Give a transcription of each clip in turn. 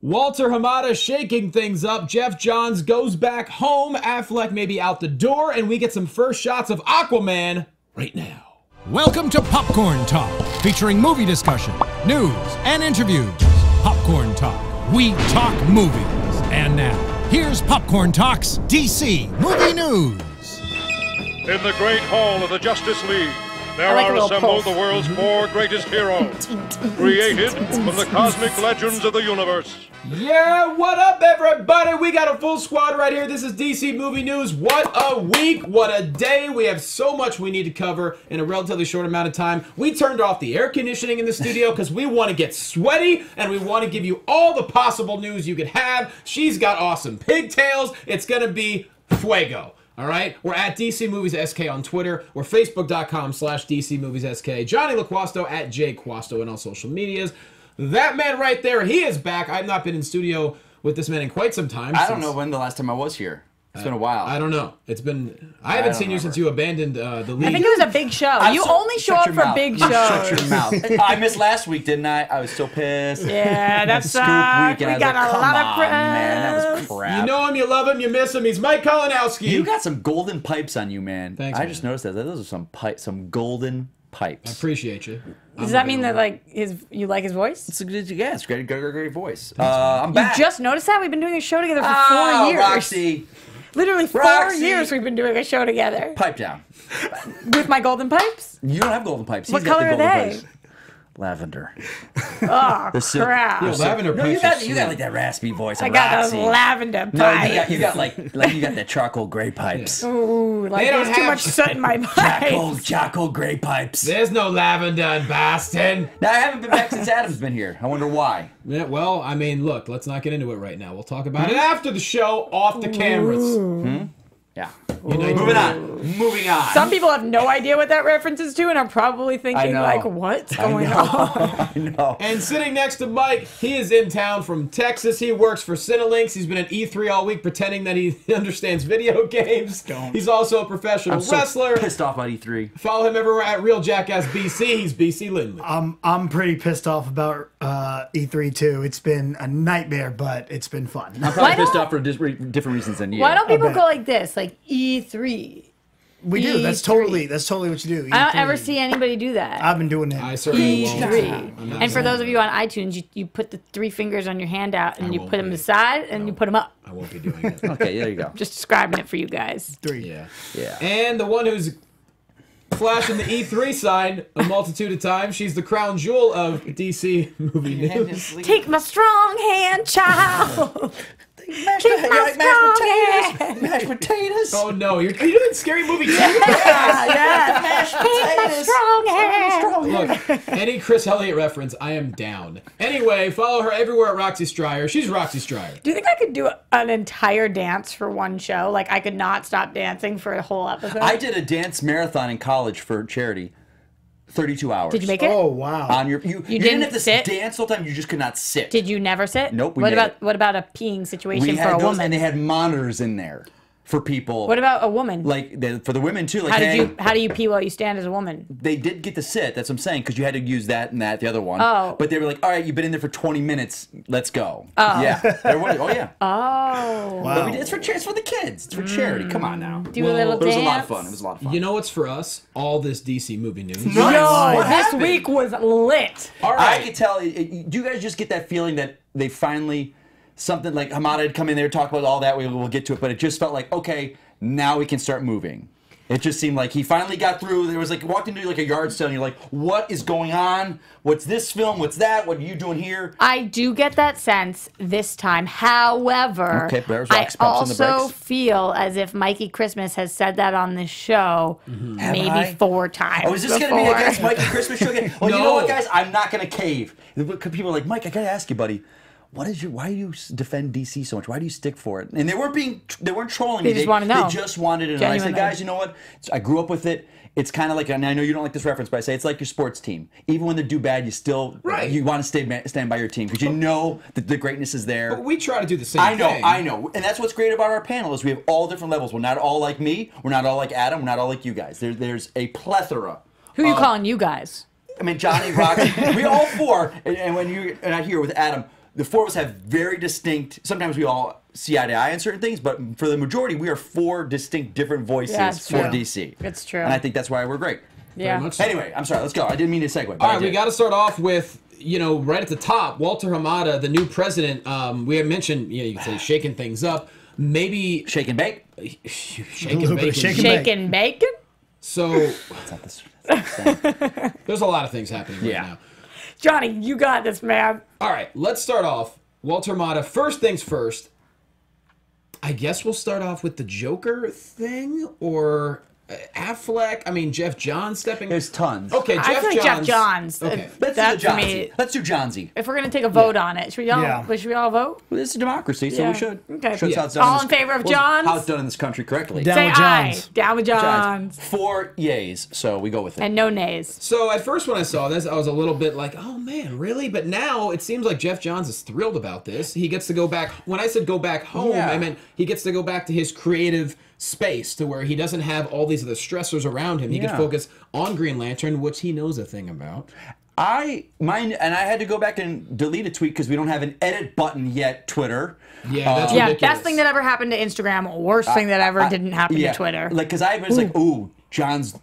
Walter Hamada shaking things up. Geoff Johns goes back home. Affleck may be out the door, and we get some first shots of Aquaman right now. Welcome to Popcorn Talk, featuring movie discussion, news, and interviews. Popcorn Talk. We talk movies. And now, here's Popcorn Talk's DC Movie News. In the great hall of the Justice League, there are assembled the world's four greatest heroes, created from the cosmic legends of the universe. Yeah, what up, everybody? We got a full squad right here. This is DC Movie News. What a week, what a day. We have so much we need to cover in a relatively short amount of time. We turned off the air conditioning in the studio because we want to get sweaty and we want to give you all the possible news you could have. She's got awesome pigtails. It's going to be fuego. All right, we're at DC Movies SK on Twitter. We're Facebook.com/DC Movies SK. Jonny LoQuasto at JQuasto in all social medias. That man right there, he is back. I've not been in studio with this man in quite some time. I don't know when the last time I was here. It's been a while. I don't know. It's been. I haven't seen you since you abandoned the league. I think it was a big show. You only show up for big shows. Shut your mouth. I missed last week, didn't I? I was so pissed. Yeah, that's Scoop week, we got a lot of friends. Man, that was crap. You know him, you love him, you miss him. He's Mike Kalinowski. You got some golden pipes on you, man. Thanks, I just noticed that. Those are some golden pipes. I appreciate you. Does that mean that like you like his voice? It's great voice. I'm back. You just noticed that? We've been doing a show together for 4 years. Roxy. Literally 4 years we've been doing a show together. Pipe down. With my golden pipes? You don't have golden pipes. What color are they? Lavender. Oh, crap. Yo, lavender no, pipes. you got like that raspy voice. I got those lavender pipes. No, you got like you got the charcoal gray pipes. Ooh, like there's too much soot in my pipes. Charcoal gray pipes. There's no lavender in Boston. Now, I haven't been back since Adam's been here. I wonder why. Yeah, well, I mean, look, let's not get into it right now. We'll talk about it after the show, off the cameras. Yeah. Moving on. Some people have no idea what that reference is to and are probably thinking, like, what's going on? I know. And sitting next to Mike, he is in town from Texas. He works for Cinelinx. He's been at E3 all week pretending that he understands video games. He's also a professional wrestler. So pissed off about E3. Follow him everywhere at Real Jackass BC. He's BC Lindley. I'm pretty pissed off about E3 too. It's been a nightmare, but it's been fun. I'm probably pissed off for different reasons than you. Why don't people go like this, like E3? We do. That's totally what you do. E3. I don't ever see anybody do that. I've been doing it. I certainly E3. And for those of you on iTunes, you put the 3 fingers on your hand out and you put them aside and you put them up. I won't be doing it. Okay, there you go. Just describing it for you guys. 3. Yeah. And the one who's flashing the E3 sign a multitude of times. She's the crown jewel of DC Movie News. Take my strong hand, child. Mashed potatoes. Oh no, are you doing Scary Movie 2? Mashed potatoes. Strong hand. Look, any Chris Elliott reference, I am down. Anyway, follow her everywhere at Roxy Striar. She's Roxy Striar. Do you think I could do an entire dance for one show? Like I could not stop dancing for a whole episode? I did a dance marathon in college for charity. 32 hours. Did you make it? Oh wow! On you didn't have to sit? dance the whole time. You just could not sit. Did you never sit? Nope. What about a peeing situation for a woman? And they had monitors in there for people. What about a woman? Like for the women too. Like how do you pee while you stand as a woman? They did get to sit. That's what I'm saying, because you had to use that and the other one. Oh. But they were like, all right, you've been in there for 20 minutes. Let's go. Oh. Yeah. Oh yeah. Oh. Wow. But it's for the kids. It's for charity. Come on now. Do a little But it dance. was a lot of fun. It was a lot of fun. You know what's for us? All this DC movie news. Yo, this week was lit. All right. I could tell. Do you guys just get that feeling that they finally, something like Hamada had come in there, talk about all that, we'll get to it, but it just felt like, okay, now we can start moving. It just seemed like he finally got through. There was like, walked into like a yard sale and you're like, what is going on? What's this film? What's that? What are you doing here? I do get that sense this time. However, I also feel as if Mikey Christmas has said that on this show maybe 4 times. Oh, is this going to be against Mikey Christmas show again? Well, no. You know what, guys? I'm not going to cave. People are like, Mike, I got to ask you, buddy. Why do you defend DC so much? Why do you stick for it? And they weren't trolling me. They just want to know. They just wanted to know. I said, guys, you know what? I grew up with it. It's kind of like, and I know you don't like this reference, but I say it's like your sports team. Even when they do bad, you still you want to stand by your team because you know that the greatness is there. But we try to do the same thing. I know. And that's what's great about our panel is we have all different levels. We're not all like me. We're not all like Adam. We're not all like you guys. There's a plethora. Who are you calling you guys? I mean, Johnny, Roxy, we all 4. And when you're not here with Adam, the four of us have very distinct. Sometimes we all see eye to eye on certain things, but for the majority, we are four distinct, different voices for DC. It's true, and I think that's why we're great. Yeah. Anyway, I'm sorry. Let's go. I didn't mean to segue. All right, we got to start off with, you know, right at the top, Walter Hamada, the new president. We have mentioned, you can say shaking things up. Maybe shake and bake. Shake and bake. Shake and bacon. So there's a lot of things happening right now. Johnny, you got this, man. All right, let's start off. Walter Hamada. First things first. I guess we'll start off with the Joker thing, or Affleck. I mean, Geoff Johns stepping. There's tons. Okay, Geoff Johns. Okay, let's do Johnsy. Let's do Johnsy. If we're gonna take a vote on it, should we all vote? Well, this is a democracy, so we should. Okay. Shows how it's done all in favor of Johns? How it's done in this country correctly. Down Say with Johns. aye. Down with Johns. 4 yays, so we go with it. And no nays. So at first when I saw this, I was a little bit like, oh man, really? But now it seems like Geoff Johns is thrilled about this. He gets to go back. When I said go back home, I meant he gets to go back to his creative space, to where he doesn't have all these other stressors around him. He can focus on Green Lantern, which he knows a thing about. I had to go back and delete a tweet because we don't have an edit button yet. Twitter. Yeah, that's ridiculous. Best thing that ever happened to Instagram. Worst thing that ever didn't happen to Twitter. Like, because I was like, ooh, John's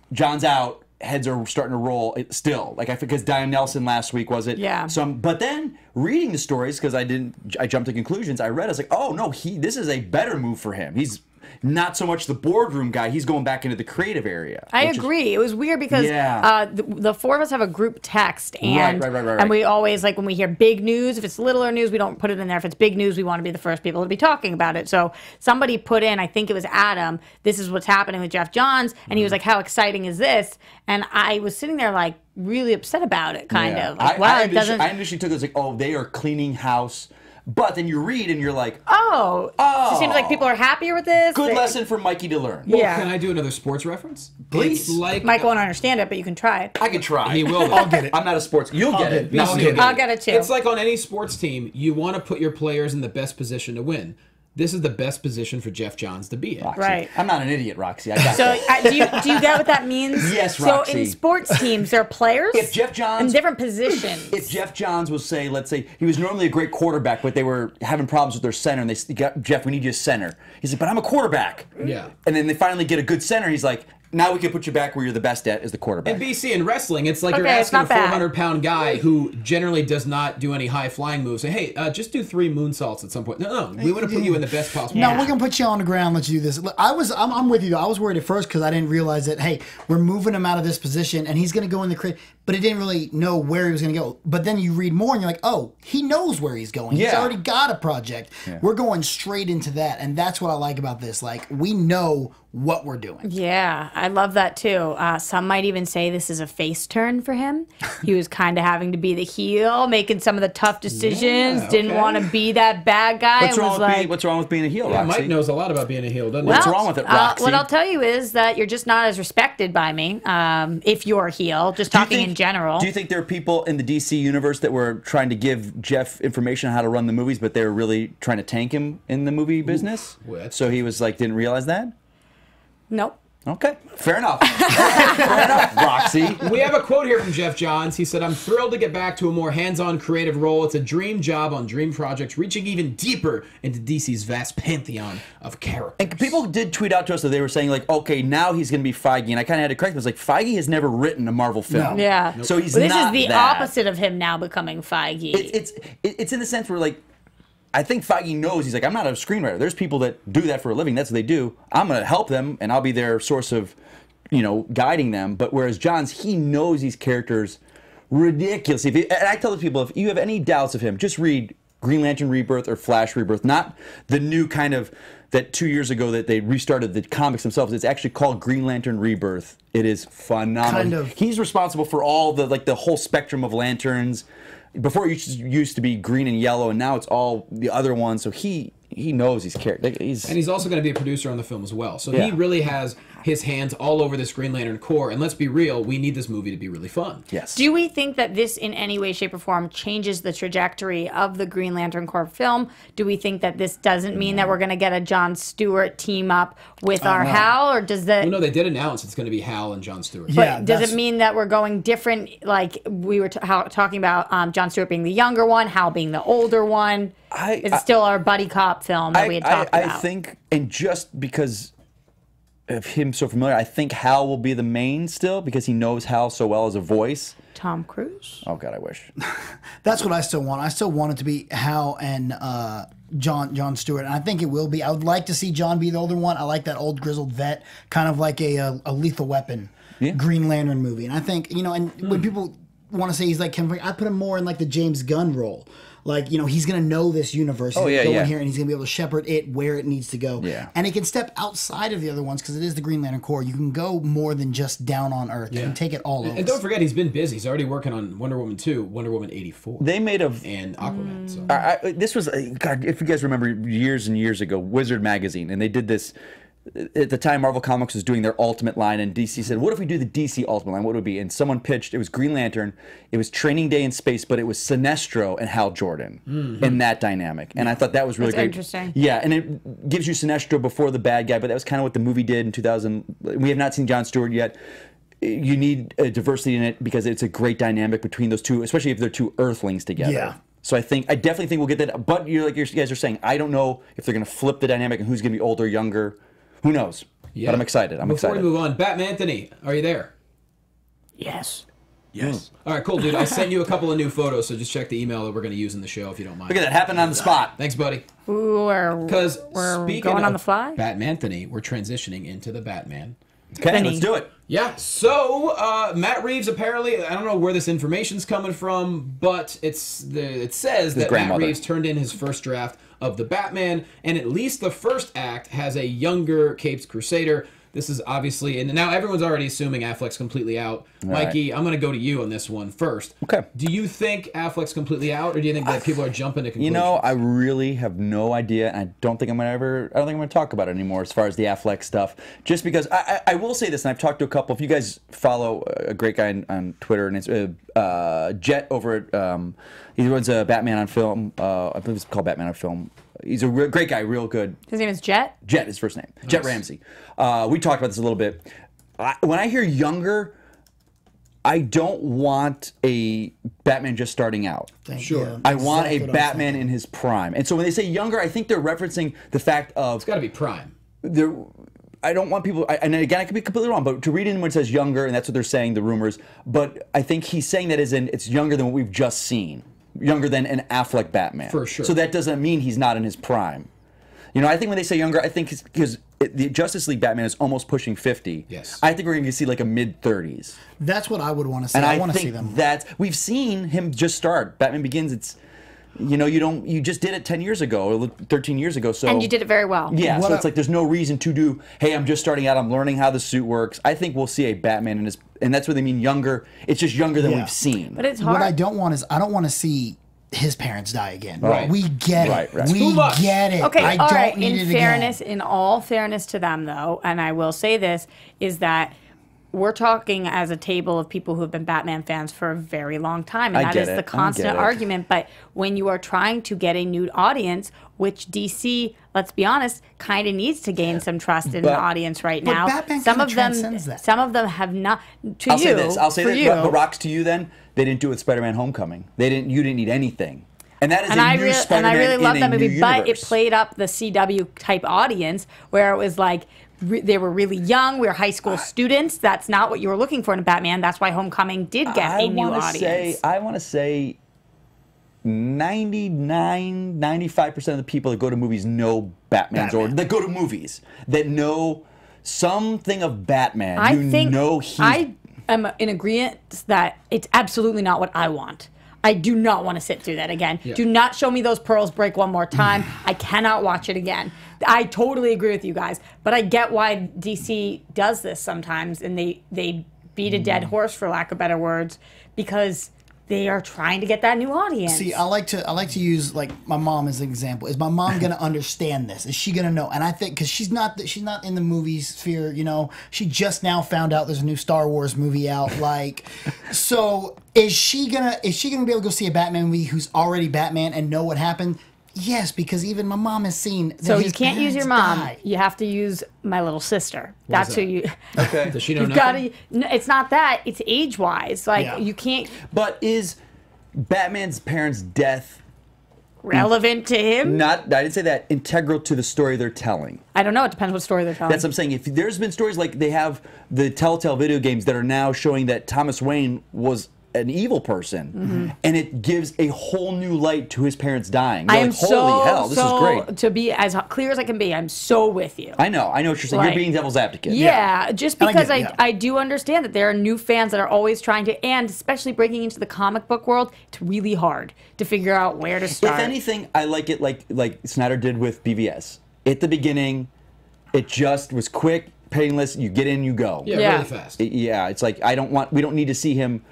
out. Heads are starting to roll still. Like, I think because Diane Nelson last week, was it? Yeah. So, but then reading the stories, because I jumped to conclusions. I read, I was like, oh no, this is a better move for him. He's not so much the boardroom guy. He's going back into the creative area. I agree. It was weird because the four of us have a group text, and and we always, like, when we hear big news, if it's littler news, we don't put it in there. If it's big news, we want to be the first people to be talking about it. So somebody put in, I think it was Adam, this is what's happening with Geoff Johns, and he was like, how exciting is this? And I was sitting there like really upset about it, kind of. Like, wow, it doesn't. I initially took it as like, oh, they are cleaning house. But then you read and you're like, oh, it seems like people are happier with this. Good lesson for Mikey to learn. Well, can I do another sports reference? Please. Like, Mike won't understand it, but you can try it. I can try. He will. I'll get it. I'm not a sports. You'll get it. I'll get it too. It's like on any sports team, you want to put your players in the best position to win. This is the best position for Geoff Johns to be in. Roxy. Right. I'm not an idiot, Roxy. I got so do you get what that means? Yes, Roxy. So in sports teams, there are players if Geoff Johns, in different positions. If Geoff Johns was, say, let's say, he was normally a great quarterback, but they were having problems with their center, and they got, Geoff, we need you as center. He's like, but I'm a quarterback. Yeah. And then they finally get a good center, he's like, now we can put you back where you're the best at, is the quarterback. In BC, in wrestling, it's like you're asking a 400-pound guy who generally does not do any high-flying moves, say, hey, just do 3 moonsaults at some point. No, we want to put you in the best possible. No, we're going to put you on the ground, let's do this. Look, I'm with you, though. I was worried at first because I didn't realize that, hey, we're moving him out of this position, and he's going to go in the crate, but he didn't really know where he was going to go. But then you read more, and you're like, oh, he knows where he's going. He's already got a project. Yeah. We're going straight into that, and that's what I like about this. Like, we know what we're doing. Yeah, I love that too. Some might even say this is a face turn for him. He was kind of having to be the heel, making some of the tough decisions, didn't want to be that bad guy. What's wrong with being a heel, yeah, Roxy? Mike knows a lot about being a heel, doesn't he? What's wrong with it, Roxy? What I'll tell you is that you're just not as respected by me if you're a heel, just talking in general. Do you think there are people in the DC universe that were trying to give Geoff information on how to run the movies, but they were really trying to tank him in the movie business? So he was like, didn't realize that? Nope. Okay, fair enough. Fair enough, Roxy. We have a quote here from Geoff Johns. He said, I'm thrilled to get back to a more hands-on creative role. It's a dream job on dream projects, reaching even deeper into DC's vast pantheon of characters. And people did tweet out to us that they were saying, like, okay, now he's going to be Feige. And I kind of had to correct them. I was like, Feige has never written a Marvel film. No. Yeah. So he's this not is the opposite of him now becoming Feige. It's in the sense where, like, I think Feige knows, he's like, I'm not a screenwriter. There's people that do that for a living. That's what they do. I'm going to help them, and I'll be their source of, guiding them. But whereas Johns, he knows these characters ridiculously. And I tell the people, if you have any doubts of him, just read Green Lantern Rebirth or Flash Rebirth. Not the new kind of, that 2 years ago that they restarted the comics themselves. It's actually called Green Lantern Rebirth. It is phenomenal. He's responsible for all the whole spectrum of lanterns. Before it used to be green and yellow, and now it's all the other ones. So he knows his character. And he's also going to be a producer on the film as well. So he really has his hands all over this Green Lantern Corps. And let's be real, we need this movie to be really fun. Yes. Do we think that this in any way, shape, or form changes the trajectory of the Green Lantern Corps film? Do we think that this doesn't mean that we're going to get a Jon Stewart team up with our Hal, or does that? Well, no, they did announce it's going to be Hal and Jon Stewart. But does it mean that we're going different? Like we were talking about Jon Stewart being the younger one, Hal being the older one. Is it still our buddy cop film that we had talked about? I think, and just because of him so familiar, I think Hal will be the main still because he knows Hal so well as a voice. Tom Cruise? Oh, God, I wish. That's what I still want. I still want it to be Hal and Jon Stewart, and I think it will be. I would like to see Jon be the older one. I like that old grizzled vet, kind of like a Lethal Weapon Green Lantern movie. And I think, you know, and when people want to say he's like Kevin, I put him more in like the James Gunn role. Like, you know, he's going to know this universe. He's going to go in here and he's going to be able to shepherd it where it needs to go. Yeah. And he can step outside of the other ones because it is the Green Lantern Corps. You can go more than just down on Earth. You can take it all over. And don't forget, he's been busy. He's already working on Wonder Woman 2, Wonder Woman 84. They made a... And Aquaman. So. This was, God, if you guys remember years and years ago, Wizard Magazine, and they did this... At the time, Marvel Comics was doing their Ultimate line, and DC said, what if we do the DC Ultimate line? What would it be? And someone pitched, it was Green Lantern, it was Training Day in Space, but it was Sinestro and Hal Jordan in that dynamic. And I thought that was really great. Interesting. Yeah, and it gives you Sinestro before the bad guy, but that was kind of what the movie did in 2000. We have not seen Jon Stewart yet. You need a diversity in it because it's a great dynamic between those two, especially if they're two Earthlings together. Yeah. So I definitely think we'll get that. But like you guys are saying, I don't know if they're going to flip the dynamic and who's going to be older, younger. Who knows? Yeah. But I'm excited. Before we move on, Batman Anthony, are you there? Yes. Yes. All right, cool, dude. I sent you a couple of new photos, so just check the email that we're going to use in the show if you don't mind. Look at that. Happened on the spot. Thanks, buddy. Because we're going on the fly? Batman Anthony, we're transitioning into the Batman. Okay, let's do it. Yeah, so Matt Reeves apparently, I don't know where this information's coming from, but it says that Matt Reeves turned in his first draft of the Batman, and at least the first act has a younger Capes Crusader. This is obviously, and now everyone's already assuming Affleck's completely out. Mikey, I'm going to go to you on this one first. Okay. Do you think Affleck's completely out, or do you think that people are jumping to conclusions? You know, I really have no idea, and I don't think I'm going to talk about it anymore as far as the Affleck stuff. Just because I will say this, and I've talked to a couple. If you guys follow a great guy on Twitter, and it's Jet over at he runs a Batman on Film. I believe it's called Batman on Film. He's a great guy, real good. His name is Jet? Jet, his first name. Nice. Jet Ramsey. We talked about this a little bit. When I hear younger, I don't want a Batman just starting out. Sure. I want a Batman in his prime. And so when they say younger, I think they're referencing the fact of... It's got to be prime. I don't want people... and again, I could be completely wrong, but to read in when it says younger, and that's what they're saying, the rumors, but I think he's saying that as in it's younger than what we've just seen. Younger than an Affleck Batman. For sure. So that doesn't mean he's not in his prime. You know, I think when they say younger, I think because the Justice League Batman is almost pushing 50. Yes. I think we're going to see like a mid-30s. That's what I would want to see. And I want to see them. We've seen him just start. Batman Begins, it's... You know, you just did it 10 years ago, or 13 years ago, so... And you did it very well. Yeah, so it's like there's no reason to do, hey, I'm just starting out, I'm learning how the suit works. I think we'll see a Batman in his... And that's what they mean younger. It's just younger than we've seen. But it's hard. What I don't want is, I don't want to see his parents die again. Right. We get it. Right. We get it. Okay, I all don't right. need In it fairness, again. in all fairness to them, though, and I will say this, is that we're talking as a table of people who have been Batman fans for a very long time, and that is the constant argument. But when you are trying to get a new audience, which DC, let's be honest, kind of needs to gain some trust in the audience right now. Batman some of them, that. Some of them have not. I'll say this. But Rox, to you then, they didn't do it with Spider-Man: Homecoming. You didn't need anything. And that is a new Spider-Man. And I really love that movie, universe. but it played up the CW type audience where it was like they were really young. We were high school students. That's not what you were looking for in a Batman. That's why Homecoming did get a new audience. I want to say 99, 95% of the people that go to movies know Batman's origin. That go to movies that know something of Batman. I am in agreement that it's absolutely not what I want. I do not want to sit through that again. Yeah. Do not show me those pearls break one more time. I cannot watch it again. I totally agree with you guys, but I get why DC does this sometimes, and they beat a dead horse, for lack of better words, because they are trying to get that new audience. See, I like to use like my mom as an example. Is my mom gonna understand this? Is she gonna know? And I think because she's not in the movie sphere, you know, she just now found out there's a new Star Wars movie out. Like, so is she gonna be able to go see a Batman movie who's already Batman and know what happened? Yes, because even my mom has seen. So you can't use your mom. Died. You have to use my little sister. That's who you. Okay. Does she know nothing? It's not that. It's age-wise. Like you can't. But is Batman's parents' death relevant to him? I didn't say that. Integral to the story they're telling. I don't know. It depends what story they're telling. That's what I'm saying. If there's been stories like they have the Telltale video games that are now showing that Thomas Wayne was an evil person, and it gives a whole new light to his parents dying. You're like, holy hell, this is great. To be as clear as I can be, I'm so with you. I know what you're saying. You're being devil's advocate. Yeah, just because I do understand that there are new fans that are always trying to, and especially breaking into the comic book world, it's really hard to figure out where to start. If anything, I like it like Sneider did with BVS. At the beginning, it just was quick, painless. You get in, you go. Yeah, really fast. It's like we don't need to see him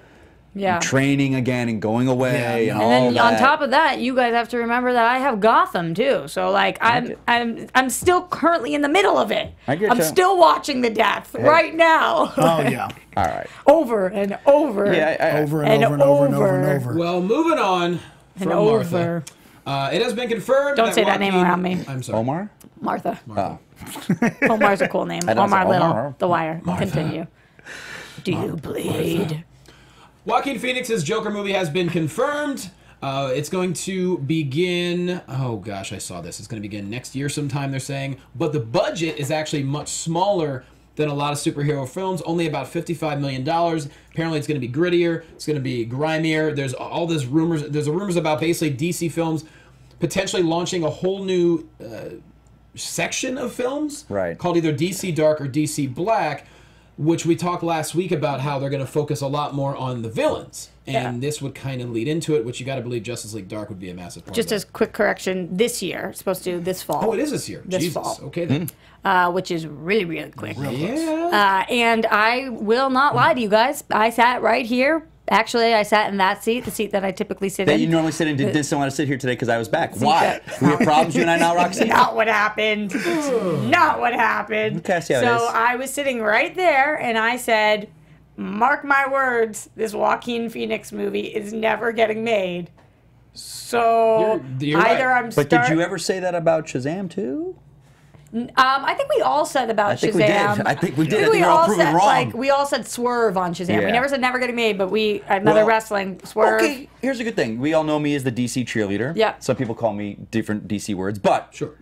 training again and going away and all then that. On top of that, you guys have to remember that I have Gotham too. So like I'm still currently in the middle of it. I'm still watching the death right now. Oh yeah. All right. Over and over. Yeah, over and over. Well, moving on from Martha. It has been confirmed. Don't say that name around me. I'm sorry. Omar? Martha. Oh. Omar's a cool name. Omar Little. Omar. The Wire. Martha. Continue. Do you bleed? Joaquin Phoenix's Joker movie has been confirmed. It's going to begin... Oh, gosh, I saw this. It's going to begin next year sometime, they're saying. But the budget is actually much smaller than a lot of superhero films, only about $55 million. Apparently, it's going to be grittier. It's going to be grimier. There's all this rumors. There's rumors about basically DC films potentially launching a whole new section of films called either DC Dark or DC Black, which we talked last week about how they're going to focus a lot more on the villains. And this would kind of lead into it, which you got to believe Justice League Dark would be a massive part Just of as quick correction, this year. It's supposed to this fall. Oh, it is this year. This Jesus. fall. Okay, then. Which is really, really quick. Yeah. And I will not lie to you guys. I sat right here. Actually, I sat in that seat, the seat that I typically sit in. That you normally sit in. Didn't want to sit here today because I was back. Why? We have problems, you and I now, Roxy? Not what happened. Not what happened. Okay, I see how it is. So I was sitting right there, and I said, mark my words, this Joaquin Phoenix movie is never getting made. So you're either right. I'm But did you ever say that about Shazam, too? I think we all said about Shazam. I think we did. I think we were all proven wrong. Like, we all said Swerve on Shazam. We never said never getting made, but wrestling, Swerve. Okay, here's a good thing. We all know me as the DC cheerleader. Yeah. Some people call me different DC words, but Sure.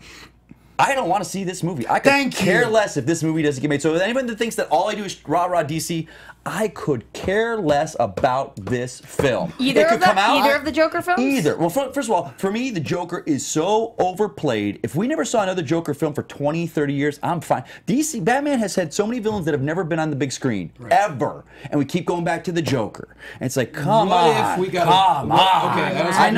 I don't want to see this movie. I could care less if this movie doesn't get made. So if anyone that thinks that all I do is rah-rah DC, I could care less about this film. Either of the Joker films? Either. Well, first of all, for me, the Joker is so overplayed. If we never saw another Joker film for 20, 30 years, I'm fine. Batman has had so many villains that have never been on the big screen, ever. And we keep going back to the Joker. And it's like, come on. Okay, I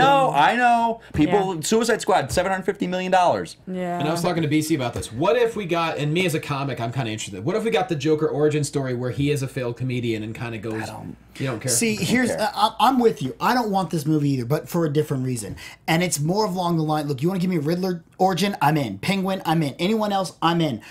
know. People, Suicide Squad, $750 million. Yeah. And I was talking to BC about this. What if we got, and me as a comic, I'm kind of interested. What if we got the Joker origin story where he is a failed comedian and kind of goes, you don't care? See, I'm with you. I don't want this movie either, but for a different reason. And it's more along the line, look, you want to give me a Riddler origin? I'm in. Penguin? I'm in. Anyone else? I'm in.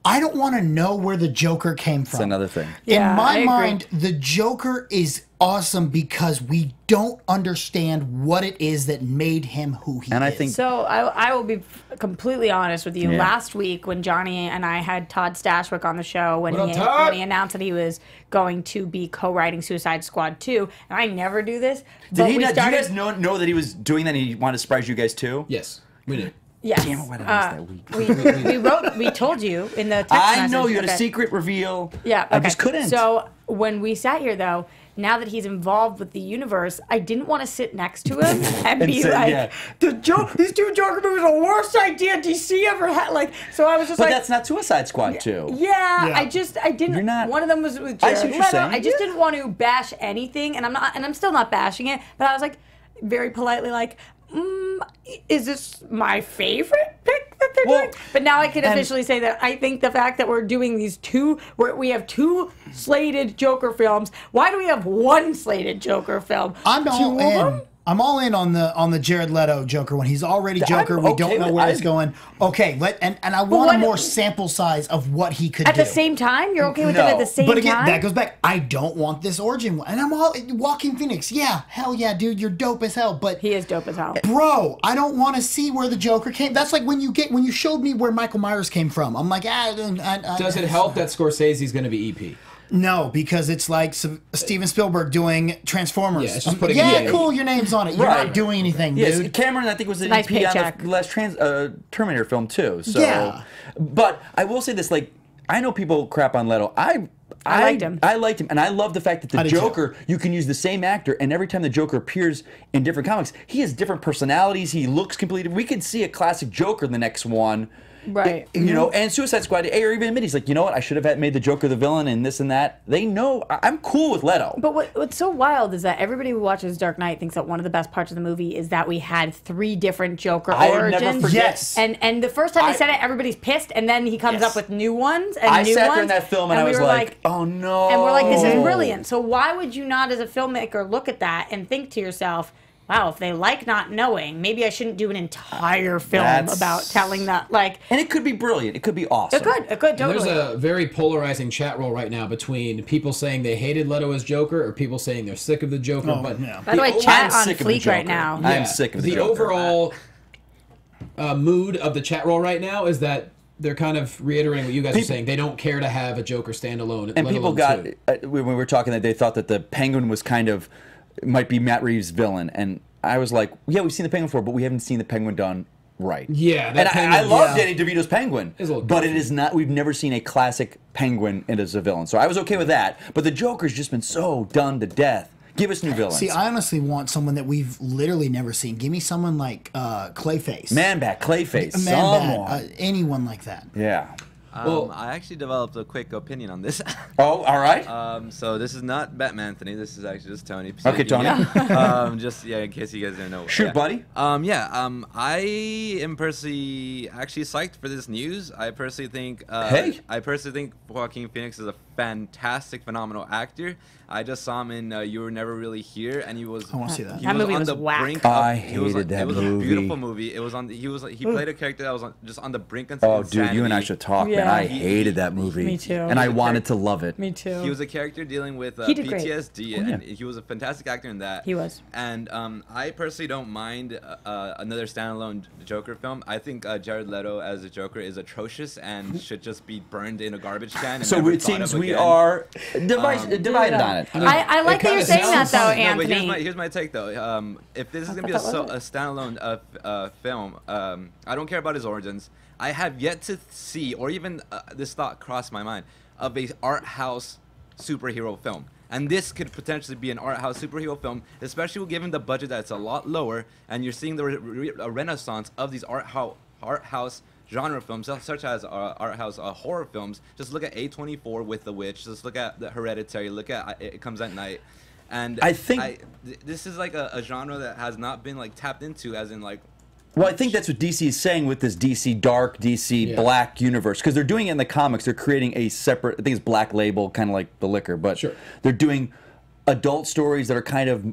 I don't want to know where the Joker came from. That's another thing. In my mind, the Joker is awesome because we don't understand what it is that made him who he is. I think so. I will be completely honest with you. Yeah. Last week, when Johnny and I had Todd Stashwick on the show, when he announced that he was going to be co-writing Suicide Squad 2, and I never do this. Did you guys know that he was doing that and he wanted to surprise you guys too? Yes, we did. Yes. Damn it, why did I miss that week? We told you in the text I message. know you had a secret reveal. Yeah, okay. I just couldn't. So when we sat here, though, now that he's involved with the universe, I didn't want to sit next to him and be like, these two Joker movies are the worst idea DC ever had. Like, so I was just but that's not Suicide Squad 2. Yeah, I didn't. You're not. One of them was with Jared I see what you're saying. I just didn't want to bash anything, and I'm still not bashing it. But I was like, very politely, like, is this my favorite pick that doing. But now I can officially say that I think the fact that we're doing these we have 2 slated Joker films. Why do we have 1 slated Joker film? I'm all in. I'm all in on the Jared Leto Joker when he's already Joker. We don't know where it's going. Okay, and I want a more sample size of what he could do. At the same time? You're okay with it at the same time? But again, that goes back. I don't want this origin one. And I'm all Joaquin Phoenix. Yeah, hell yeah, dude, you're dope as hell. But he is dope as hell. Bro, I don't want to see where the Joker came. That's like when you showed me where Michael Myers came from. I'm like, does it help that Scorsese's going to be EP? No, because it's like Steven Spielberg doing Transformers. Yeah, it's just putting cool, your name's on it. You're not doing anything, dude. Cameron, I think, was an nice EP on the last Terminator film, too. So. Yeah. But I will say this, like, I know people crap on Leto. I liked him. I liked him, and I love the fact that the Joker, you can use the same actor, and every time the Joker appears in different comics, he has different personalities. He looks completely. We could see a classic Joker in the next one. Right. You know, and Suicide Squad, or even admit, he's like, you know what, I should have made the Joker the villain and this and that. They know, I'm cool with Leto. But what's so wild is that everybody who watches Dark Knight thinks that one of the best parts of the movie is that we had 3 different Joker origins. Never forget. Yes. And the first time he said it, everybody's pissed, and then he comes up with new ones and I new sat ones. there in that film and I was like, oh no. And we're like, this is brilliant. So why would you not, as a filmmaker, look at that and think to yourself, wow, if they like not knowing, maybe I shouldn't do an entire film about telling that. Like, and it could be brilliant. It could be awesome. It could, totally. There's a very polarizing chat roll right now between people saying they hated Leto as Joker or people saying they're sick of the Joker. By the way, chat on fleek right now. Yeah, I'm sick of the Joker. overall mood of the chat roll right now is that they're kind of reiterating what you guys are saying. They don't care to have a Joker standalone. And people got, when we were talking, that they thought that the Penguin was kind of, might be Matt Reeves' villain, and I was like, yeah, we've seen the Penguin before, but we haven't seen the Penguin done right. Yeah, and I love Danny DeVito's Penguin, but it is not. We've never seen a classic Penguin as a villain, so I was okay with that. But the Joker's just been so done to death. Give us new villains. See, I honestly want someone that we've literally never seen. Give me someone like Clayface, Man-Bat, Clayface, Man-Bat, anyone like that. Yeah. Well, I actually developed a quick opinion on this. Oh, all right. So this is not Batman Anthony. This is actually just Tony. Okay, Tony. Just in case you guys didn't know. Shoot, buddy. I am personally actually psyched for this news. I personally think. I personally think Joaquin Phoenix is a fantastic, phenomenal actor. I just saw him in You Were Never Really Here, and he was. I want to see that. That movie was whack. I hated that movie. It was a beautiful movie. It was on. He played a character that was just on the brink of insanity. insanity. Dude, you and I should talk, man. I hated that movie. Me too. And I wanted to love it. Me too. He was a character dealing with great. PTSD, and he was a fantastic actor in that. He was. And I personally don't mind another standalone Joker film. I think Jared Leto as a Joker is atrocious and should just be burned in a garbage can. And so it seems we are divided on it. I like that you're saying that, though, Anthony. No, but here's my take, though. If this is going to be a standalone film, I don't care about his origins. I have yet to see, or even this thought crossed my mind, of a art house superhero film. And this could potentially be an art house superhero film, especially given the budget that's a lot lower, and you're seeing the renaissance of these art house genre films, such as art house horror films. Just look at A24 with The Witch. Just look at The Hereditary. Look at It Comes at Night. And I think this is like a genre that has not been like tapped into, as in like. Well, I think that's what DC is saying with this DC dark, DC black universe, because they're doing it in the comics. They're creating a separate, I think it's Black Label, kind of like the liquor, but they're doing adult stories that are kind of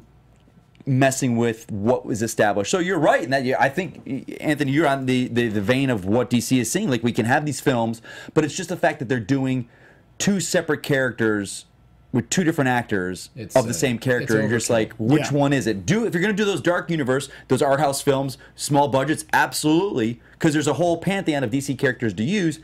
messing with what was established. So you're right in that. I think, Anthony, you're on the vein of what DC is saying. Like, we can have these films, but it's just the fact that they're doing 2 separate characters with 2 different actors of the same character, and you're just like, which one is it? If you're going to do those dark universe, those art house films, small budgets, absolutely, because there's a whole pantheon of DC characters to use,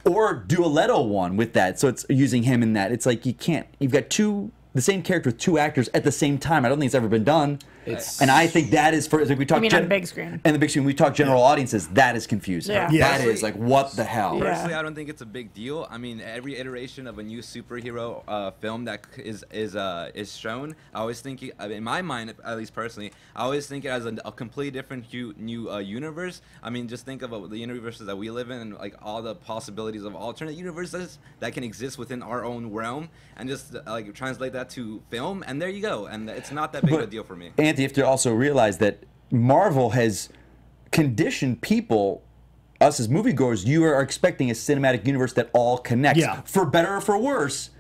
or do a Leto one with that, so it's using him in that. It's like, you can't, you've got the same character with 2 actors at the same time. I don't think it's ever been done. And I think that is, for like we talk, on the big screen. And the big screen, we talk general audiences, that is confusing. That is like, what the hell? Personally, I don't think it's a big deal. I mean, every iteration of a new superhero film that is shown, I always think, in my mind, at least personally, I always think it as a completely different new universe. I mean, just think of the universes that we live in, and like all the possibilities of alternate universes that can exist within our own realm, and just like translate that to film, and there you go. And it's not that big of a deal for me. You have to also realize that Marvel has conditioned people us as moviegoers, you are expecting a cinematic universe that all connects. Yeah. For better or for worse.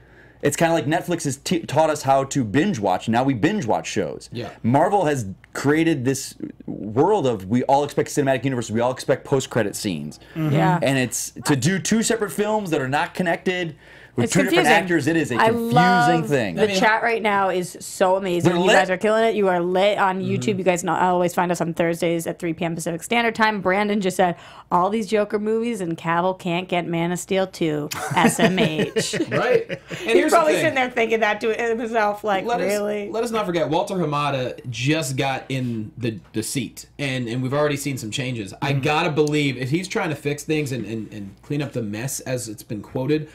It's kind of like Netflix has taught us how to binge watch. Now we binge watch shows. Yeah. Marvel has created this world of we all expect cinematic universe. We all expect post-credit scenes. Yeah. And it's to do 2 separate films that are not connected with It's 2 different confusing. actors. It is a I confusing love thing. The chat right now is so amazing. They're You lit. guys are killing it. You are lit on YouTube. You guys always find us on Thursdays at 3 p.m. Pacific Standard Time. Brandon just said, all these Joker movies and Cavill can't get Man of Steel 2. SMH. Right. And He's here's probably the thing. sitting there thinking that to himself, like, really? Let us not forget, Walter Hamada just got in the seat, and we've already seen some changes. I gotta believe if he's trying to fix things and clean up the mess, as it's been quoted,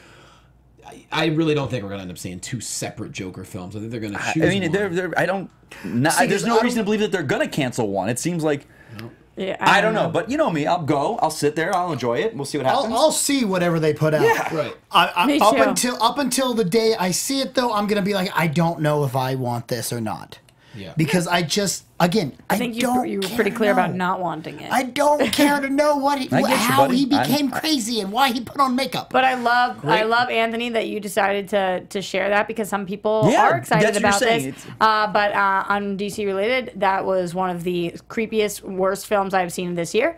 I really don't think we're gonna end up seeing 2 separate Joker films. I think they're gonna choose. I mean, one. I don't. There's no reason to believe that they're gonna cancel one. It seems like. Yeah, I don't know, but you know me. I'll go. I'll sit there. I'll enjoy it. We'll see what happens. I'll see whatever they put out. Yeah. Right. Me too. Up until the day I see it, though, I'm gonna be like, I don't know if I want this or not. Yeah. Because I just, again, I think you were pretty clear about not wanting it. I don't care to know how buddy. he became crazy and why he put on makeup. But I love Anthony that you decided to share that because some people Yeah, are excited that's what you're about saying. this. But on DC related, that was one of the creepiest, worst films I've seen this year.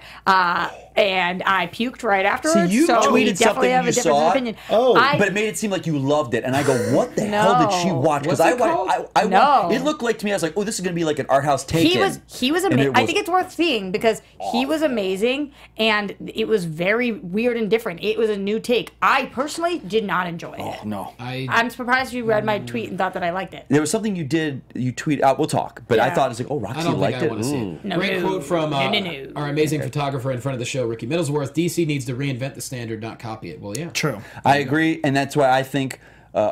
And I puked right afterwards. See, you so we tweeted definitely something have you a difference saw, of opinion. but it made it seem like you loved it, and I go, "What the hell did she watch?" Because it looked like to me, I was like, "Oh, this is gonna be like an art house take." He was amazing. I think it's worth seeing because he was amazing, and it was very weird and different. It was a new take. I personally did not enjoy it. No, I'm surprised you read my tweet and thought that I liked it. there was something you did. You tweet out. We'll talk, but I thought it was like, "Oh, I Roxy don't think liked I it." want to see it. No, Great quote from No. our amazing photographer in front of the show, Ricky Middlesworth. DC needs to reinvent the standard, not copy it. Well, yeah. True. I agree, and that's why I think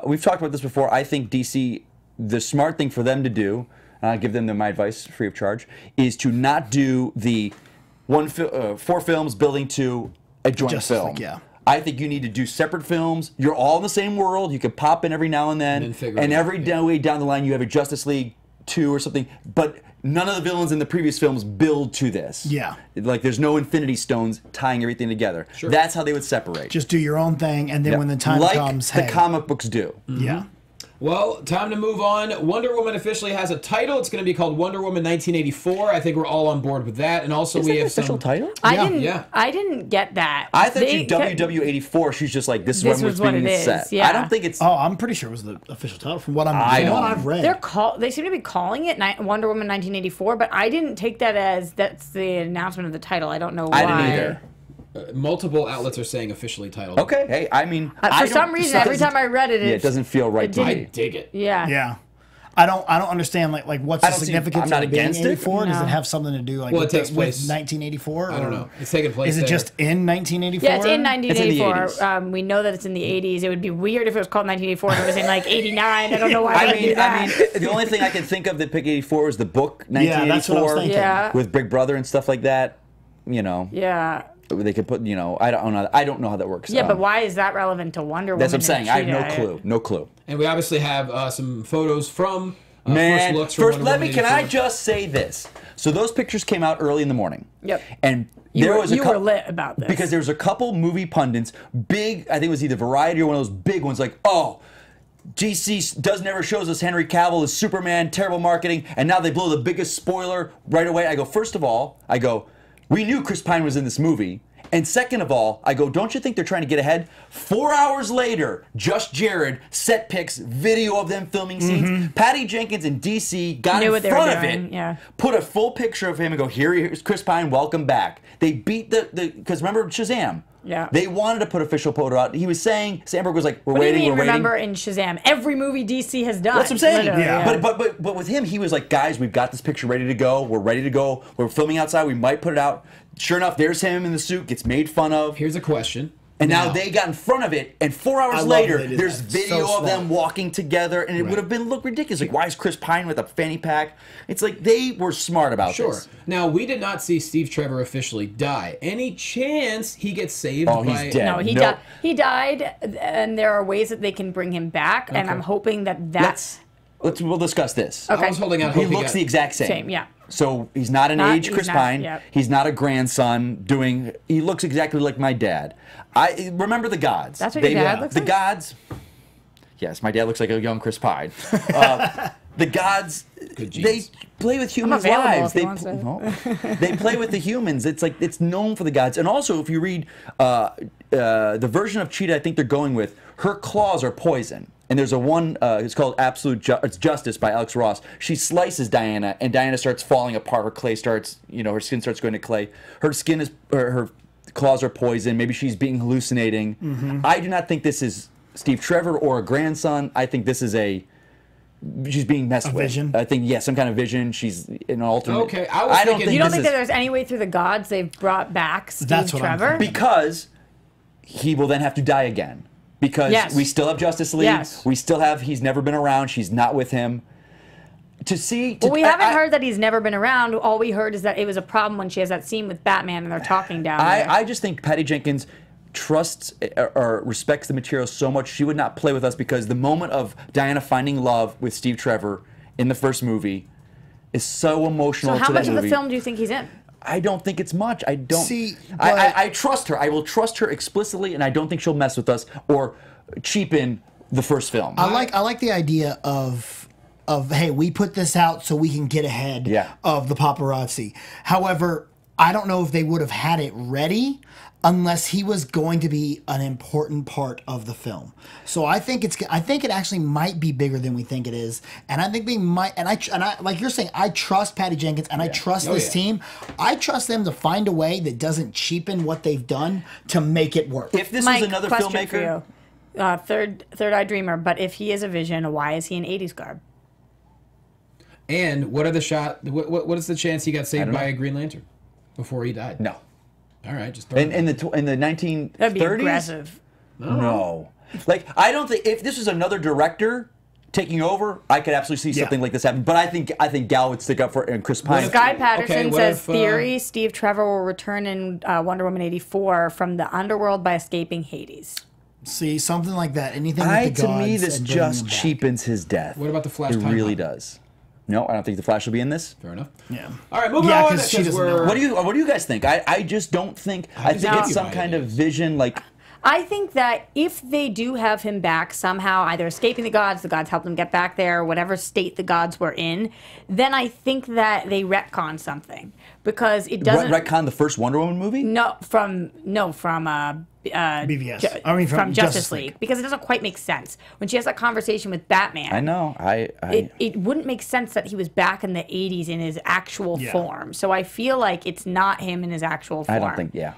we've talked about this before. I think DC, the smart thing for them to do, and I'll give them my advice free of charge, is to not do the 4 films building to a joint Justice film. League, yeah. I think you need to do separate films. You're all in the same world. You can pop in every now and then, and every way down the line you have a Justice League 2 or something, but none of the villains in the previous films build to this. Yeah. Like there's no Infinity Stones tying everything together. Sure. That's how they would separate. Just do your own thing, and then when the time comes, the comic books do. Yeah. Well, time to move on. Wonder Woman officially has a title. It's going to be called Wonder Woman 1984. I think we're all on board with that. And also we have official some title. I didn't get that. I thought you WW84. She's just like this is when it's set. Yeah. I don't think it's. Oh, I'm pretty sure it was the official title from what I've read. They seem to be calling it Wonder Woman 1984, but I didn't take that as that's the announcement of the title. I don't know why. I didn't either. Multiple outlets are saying officially titled. Okay, hey, I mean, for some reason, every time I read it, it doesn't feel right to me. I dig it. Yeah. Yeah. I don't understand like what's the significance I'm not of being against it. 84? No. Does it have something to do like Well, it with, takes with place- 1984? I don't know. It's taking place Is it there. just in 1984? Yeah, it's in 1984. It's in the We know that it's in the 80s. It would be weird if it was called 1984 and it was in like 89. I don't know why they would do that. the only thing I can think of that picked 84 is the book 1984 Yeah, that's what I was thinking. Yeah. with Big Brother and stuff like that. You know, Yeah. they could put. You know, I don't know how that works. Yeah, but why is that relevant to Wonder Woman? That's what I'm saying. I have no Cheetah? clue. No clue. And we obviously have some photos from Man, first looks from Wonder Woman can I 84. just say this? So those pictures came out early in the morning. Yep. And You was were lit about this. because there was a couple movie pundits, big. I think it was either Variety or one of those big ones, like, oh, GC does never shows us Henry Cavill as Superman, terrible marketing, and now they blow the biggest spoiler right away. I go, first of all, we knew Chris Pine was in this movie. And second of all, I go, don't you think they're trying to get ahead? 4 hours later, Just Jared, set pics, video of them filming scenes. Patty Jenkins and DC got in front of it, put a full picture of him and go, here's Chris Pine, welcome back. They beat because remember Shazam? Yeah. They wanted to put official photo out. He was saying, Sandberg was like, we're What waiting, do you we're mean, waiting. remember in Shazam? Every movie DC has done. That's what I'm saying. Yeah. But with him, he was like, guys, we've got this picture ready to go. We're ready to go. We're filming outside. We might put it out. Sure enough, there's him in the suit, gets made fun of. Here's a question. And now they got in front of it, and 4 hours later, there's that. video So of them walking together, and it would have been look ridiculous. Like, why is Chris Pine with a fanny pack? It's like they were smart about this. Now, we did not see Steve Trevor officially die. Any chance he gets saved? Oh, by... he's dead. No, he died, and there are ways that they can bring him back, and I'm hoping that that's... We'll discuss this. Okay. I was holding out He hope looks the exact same. Same, yeah. So he's not an age Chris Pine. Yep. He's not a grandson doing. He looks exactly like my dad. I remember the gods. That's what your dad looks the like? gods. Yes, my dad looks like a young Chris Pine. The gods. They play with humans' lives. They play with the humans. It's like it's known for the gods. And also, if you read the version of Cheetah, I think they're going with, her claws are poison. And there's a one, it's called it's Justice by Alex Ross. She slices Diana, and Diana starts falling apart. Her clay starts, her skin starts going to clay. Her skin is, her claws are poison. Maybe she's hallucinating. I do not think this is Steve Trevor or a grandson. I think this is she's being messed with. Vision? I think, some kind of vision. She's in an alternate. Okay, I don't think you don't think that there's any way through the gods they've brought back Steve Trevor? Because he will then have to die again. Because we still have Justice League. Yes. We still have, he's never been around. She's not with him. Well, we haven't heard that he's never been around. All we heard is that it was a problem when she has that scene with Batman and they're talking down there. I just think Patty Jenkins trusts or respects the material so much she would not play with us, because the moment of Diana finding love with Steve Trevor in the first movie is so emotional. So how much of the film do you think he's in? I don't think it's much. I don't see. I trust her. I will trust her explicitly, and I don't think she'll mess with us or cheapen the first film. I like the idea of hey, we put this out so we can get ahead of the paparazzi. However, I don't know if they would have had it ready unless he was going to be an important part of the film. So I think it actually might be bigger than we think it is, and I think they might. And I like you're saying, I trust Patty Jenkins and I trust this team. I trust them to find a way that doesn't cheapen what they've done to make it work. If this Mike, was another question filmmaker, for you. Third Eye Dreamer, but if he is a Vision, why is he in 80s garb? And what are the what is the chance he got saved by a Green Lantern before he died? no. All right, just In the 1930s, That'd be aggressive. No. Like, I don't think, if this was another director taking over, I could absolutely see something like this happen. But I think Gal would stick up for it, and Chris Pine. Sky Patterson says, theory, Steve Trevor will return in Wonder Woman 84 from the underworld by escaping Hades. See, something like that. Anything with the gods. To me, this just cheapens his death. What about the Flash? It really does. No, I don't think the Flash will be in this. Fair enough. Yeah. All right, moving on. Because she doesn't know. What do you guys think? I just don't think. I think it's some kind of vision, like. I think that if they do have him back somehow, either escaping the gods helped him get back there, whatever state the gods were in, then I think that they retcon something, because it doesn't retcon the first Wonder Woman movie. From BVS. I mean, from Justice League, because it doesn't quite make sense when she has that conversation with Batman. I know. It wouldn't make sense that he was back in the 80s in his actual form. So I feel like it's not him in his actual form. I don't think. Yeah.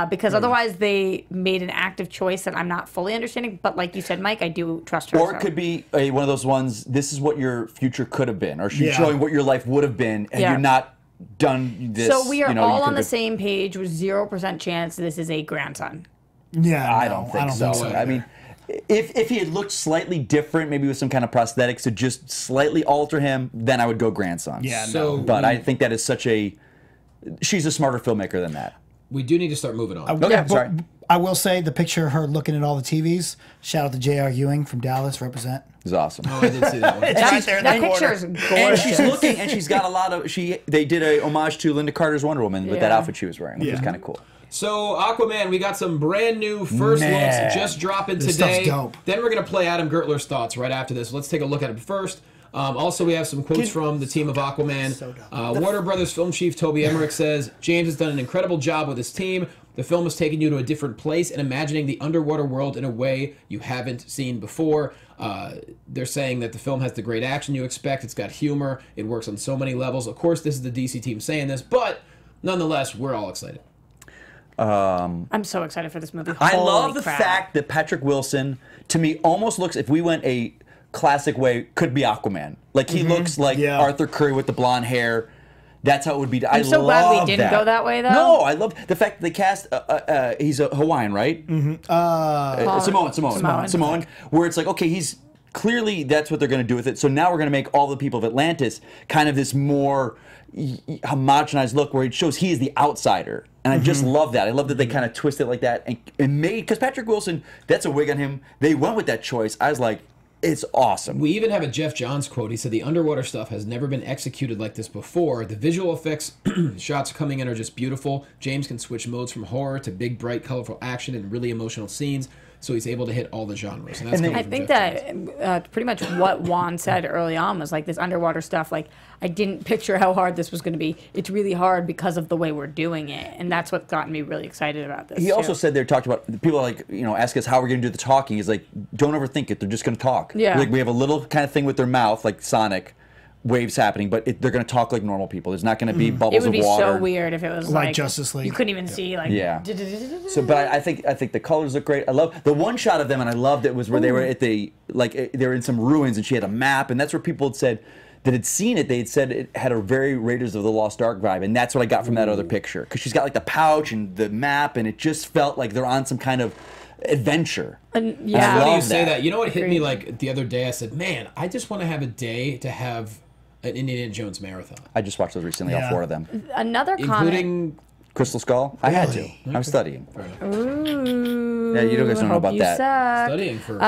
Because otherwise they made an active choice that I'm not fully understanding. But like you said, Mike, I do trust her. Or it could be one of those ones. This is what your future could have been, or she's showing what your life would have been, and you're not done this. So we are all on the same page with 0% chance this is a grandson. Yeah, I don't think so. I mean, if he had looked slightly different, maybe with some kind of prosthetics to just slightly alter him, then I would go grandson. Yeah, but I think that is such a. She's a smarter filmmaker than that. We do need to start moving on. Okay, sorry. I will say the picture of her looking at all the TVs. Shout out to J.R. Ewing from Dallas, represent. It's awesome. Oh, I did see that one. It's right there in That the picture corner. is gorgeous. And she's looking, and she's got a lot of. They did a homage to Linda Carter's Wonder Woman with that outfit she was wearing, which was kind of cool. So, Aquaman, we got some brand new first looks just dropping This today. stuff's dope. Then we're going to play Adam Gertler's thoughts right after this. Let's take a look at it first. Also, we have some quotes from the team of Aquaman. Warner Brothers film chief Toby Emmerich says, James has done an incredible job with his team. The film has taken you to a different place and imagining the underwater world in a way you haven't seen before. They're saying that the film has the great action you expect. It's got humor. It works on so many levels. Of course, this is the DC team saying this, but nonetheless, we're all excited. I'm so excited for this movie. I love the crap. fact that Patrick Wilson, to me, almost looks, if we went a classic way, could be Aquaman. Like, he looks like Arthur Curry with the blonde hair. That's how it would be. I'm so glad we didn't go that way, though. No, I love the fact that they cast. He's a Hawaiian, right? Samoan. Where it's like, okay, he's clearly that's what they're going to do with it. So now we're going to make all the people of Atlantis kind of this more homogenized look, where it shows he is the outsider. And I just love that. I love that they kind of twist it like that and made, because Patrick Wilson, that's a wig on him. They went with that choice. I was like, It's awesome. We even have a Geoff Johns quote. He said, "The underwater stuff has never been executed like this before. The visual effects shots coming in are just beautiful. James can switch modes from horror to big, bright, colorful action and really emotional scenes. So he's able to hit all the genres." And that's I think that pretty much what Juan said early on was like this underwater stuff. Like, I didn't picture how hard this was going to be. It's really hard because of the way we're doing it, and that's what's gotten me really excited about this. He also said they talked about people like ask us how we're going to do the talking. He's like, don't overthink it. They're just going to talk. Yeah. Like we have a little kind of thing with their mouth, like Sonic. Waves happening, but they're going to talk like normal people. There's not going to be bubbles of water. It would be so weird if it was like Justice League. You couldn't even see like. Yeah. So, but I think the colors look great. I love the one shot of them, and I loved it was where they were at the they were in some ruins, and she had a map, and that's where people had said that had seen it. They had said it had a very Raiders of the Lost Ark vibe, and that's what I got from that other picture because she's got like the pouch and the map, and it just felt like they're on some kind of adventure. Yeah. Funny you say that. You know what hit me like the other day? I said, man, I just want to have a day to have an Indiana Jones marathon. I just watched those recently, all 4 of them. Another comment. Including Crystal Skull? I had to. I was studying. Ooh. Yeah, you guys don't know about that. Suck. Studying for...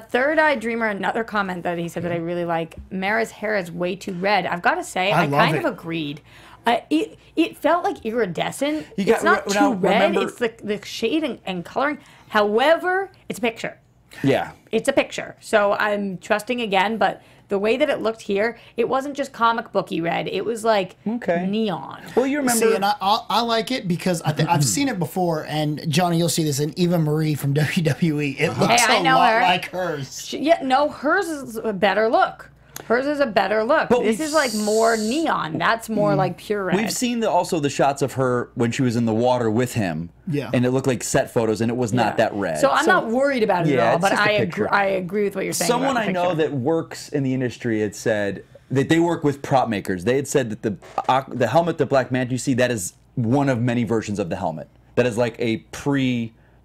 Third Eye Dreamer, another comment that he said that I really like. Mara's hair is way too red. I've got to say, I kind of agreed. It felt like iridescent. It's not too red. It's the shade and coloring. However, it's a picture. Yeah. It's a picture. So I'm trusting again, but the way that it looked here, it wasn't just comic booky red. It was like neon. Well, you remember... See, and I like it because I've seen it before, and Johnny, you'll see this, and Eva Marie from WWE. It looks a lot like hers. Hers is a better look. Hers is a better look. But this is like more neon. That's more like pure red. We've seen also the shots of her when she was in the water with him. Yeah. And it looked like set photos, and it was not that red. So I'm not worried about it at all, but I agree with what you're saying. Someone I know that works in the industry had said that they work with prop makers. They had said that the helmet that Black Manta you see, that is one of many versions of the helmet. That is like a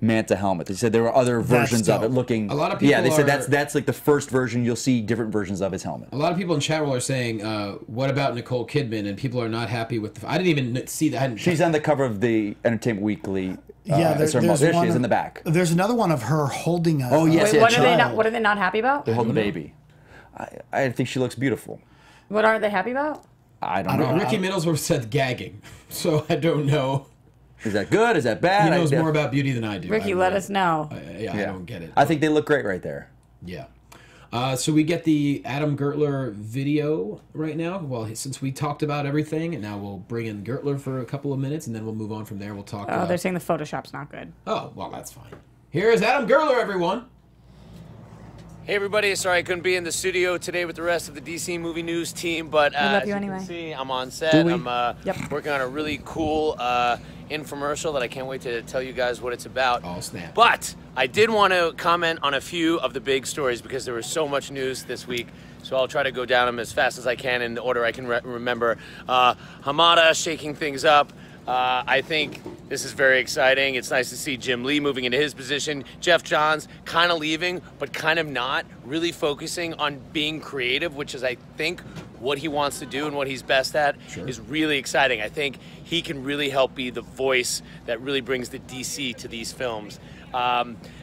Manta helmet. They said there were other versions of it looking. A lot of people. Yeah, they said that's like the first version. You'll see different versions of his helmet. A lot of people in chat roll are saying, "What about Nicole Kidman?" And people are not happy with the. I didn't even see that. She's on the cover of the Entertainment Weekly. There's there she is in the back. There's another one of her holding a. Oh yes, Wait, what are they not happy about? They're holding the baby. I think she looks beautiful. What aren't they happy about? I don't know. Ricky Middlesworth said gagging, so I don't know. Is that good? Is that bad? He knows more about beauty than I do. Ricky, let us know. I don't get it. I think they look great right there. Yeah. So we get the Adam Gertler video right now. Well, since we talked about everything, and now we'll bring in Gertler for a couple of minutes, and then we'll move on from there. We'll talk. Oh, they're saying the Photoshop's not good. Oh, well, that's fine. Here is Adam Gertler, everyone. Hey everybody, sorry I couldn't be in the studio today with the rest of the DC Movie News team, but as you anyway. can see, I'm on set. I'm working on a really cool infomercial that I can't wait to tell you guys what it's about. Oh, snap. But I did want to comment on a few of the big stories because there was so much news this week, so I'll try to go down them as fast as I can in the order I can remember. Hamada shaking things up. I think this is very exciting. It's nice to see Jim Lee moving into his position. Geoff Johns kind of leaving, but kind of not. Really focusing on being creative, which is, I think, what he wants to do and what he's best at is really exciting. I think he can really help be the voice that really brings the DC to these films.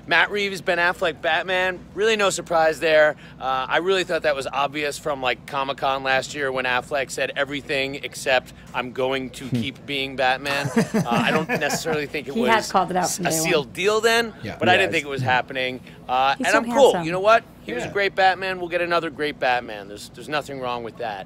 Matt Reeves, Ben Affleck, Batman, really no surprise there. I really thought that was obvious from like Comic-Con last year when Affleck said everything except I'm going to keep being Batman. I don't necessarily think it was called it out a sealed deal then, but I didn't think it was happening. And so I'm cool. handsome. You know what? He was a great Batman. We'll get another great Batman. There's nothing wrong with that.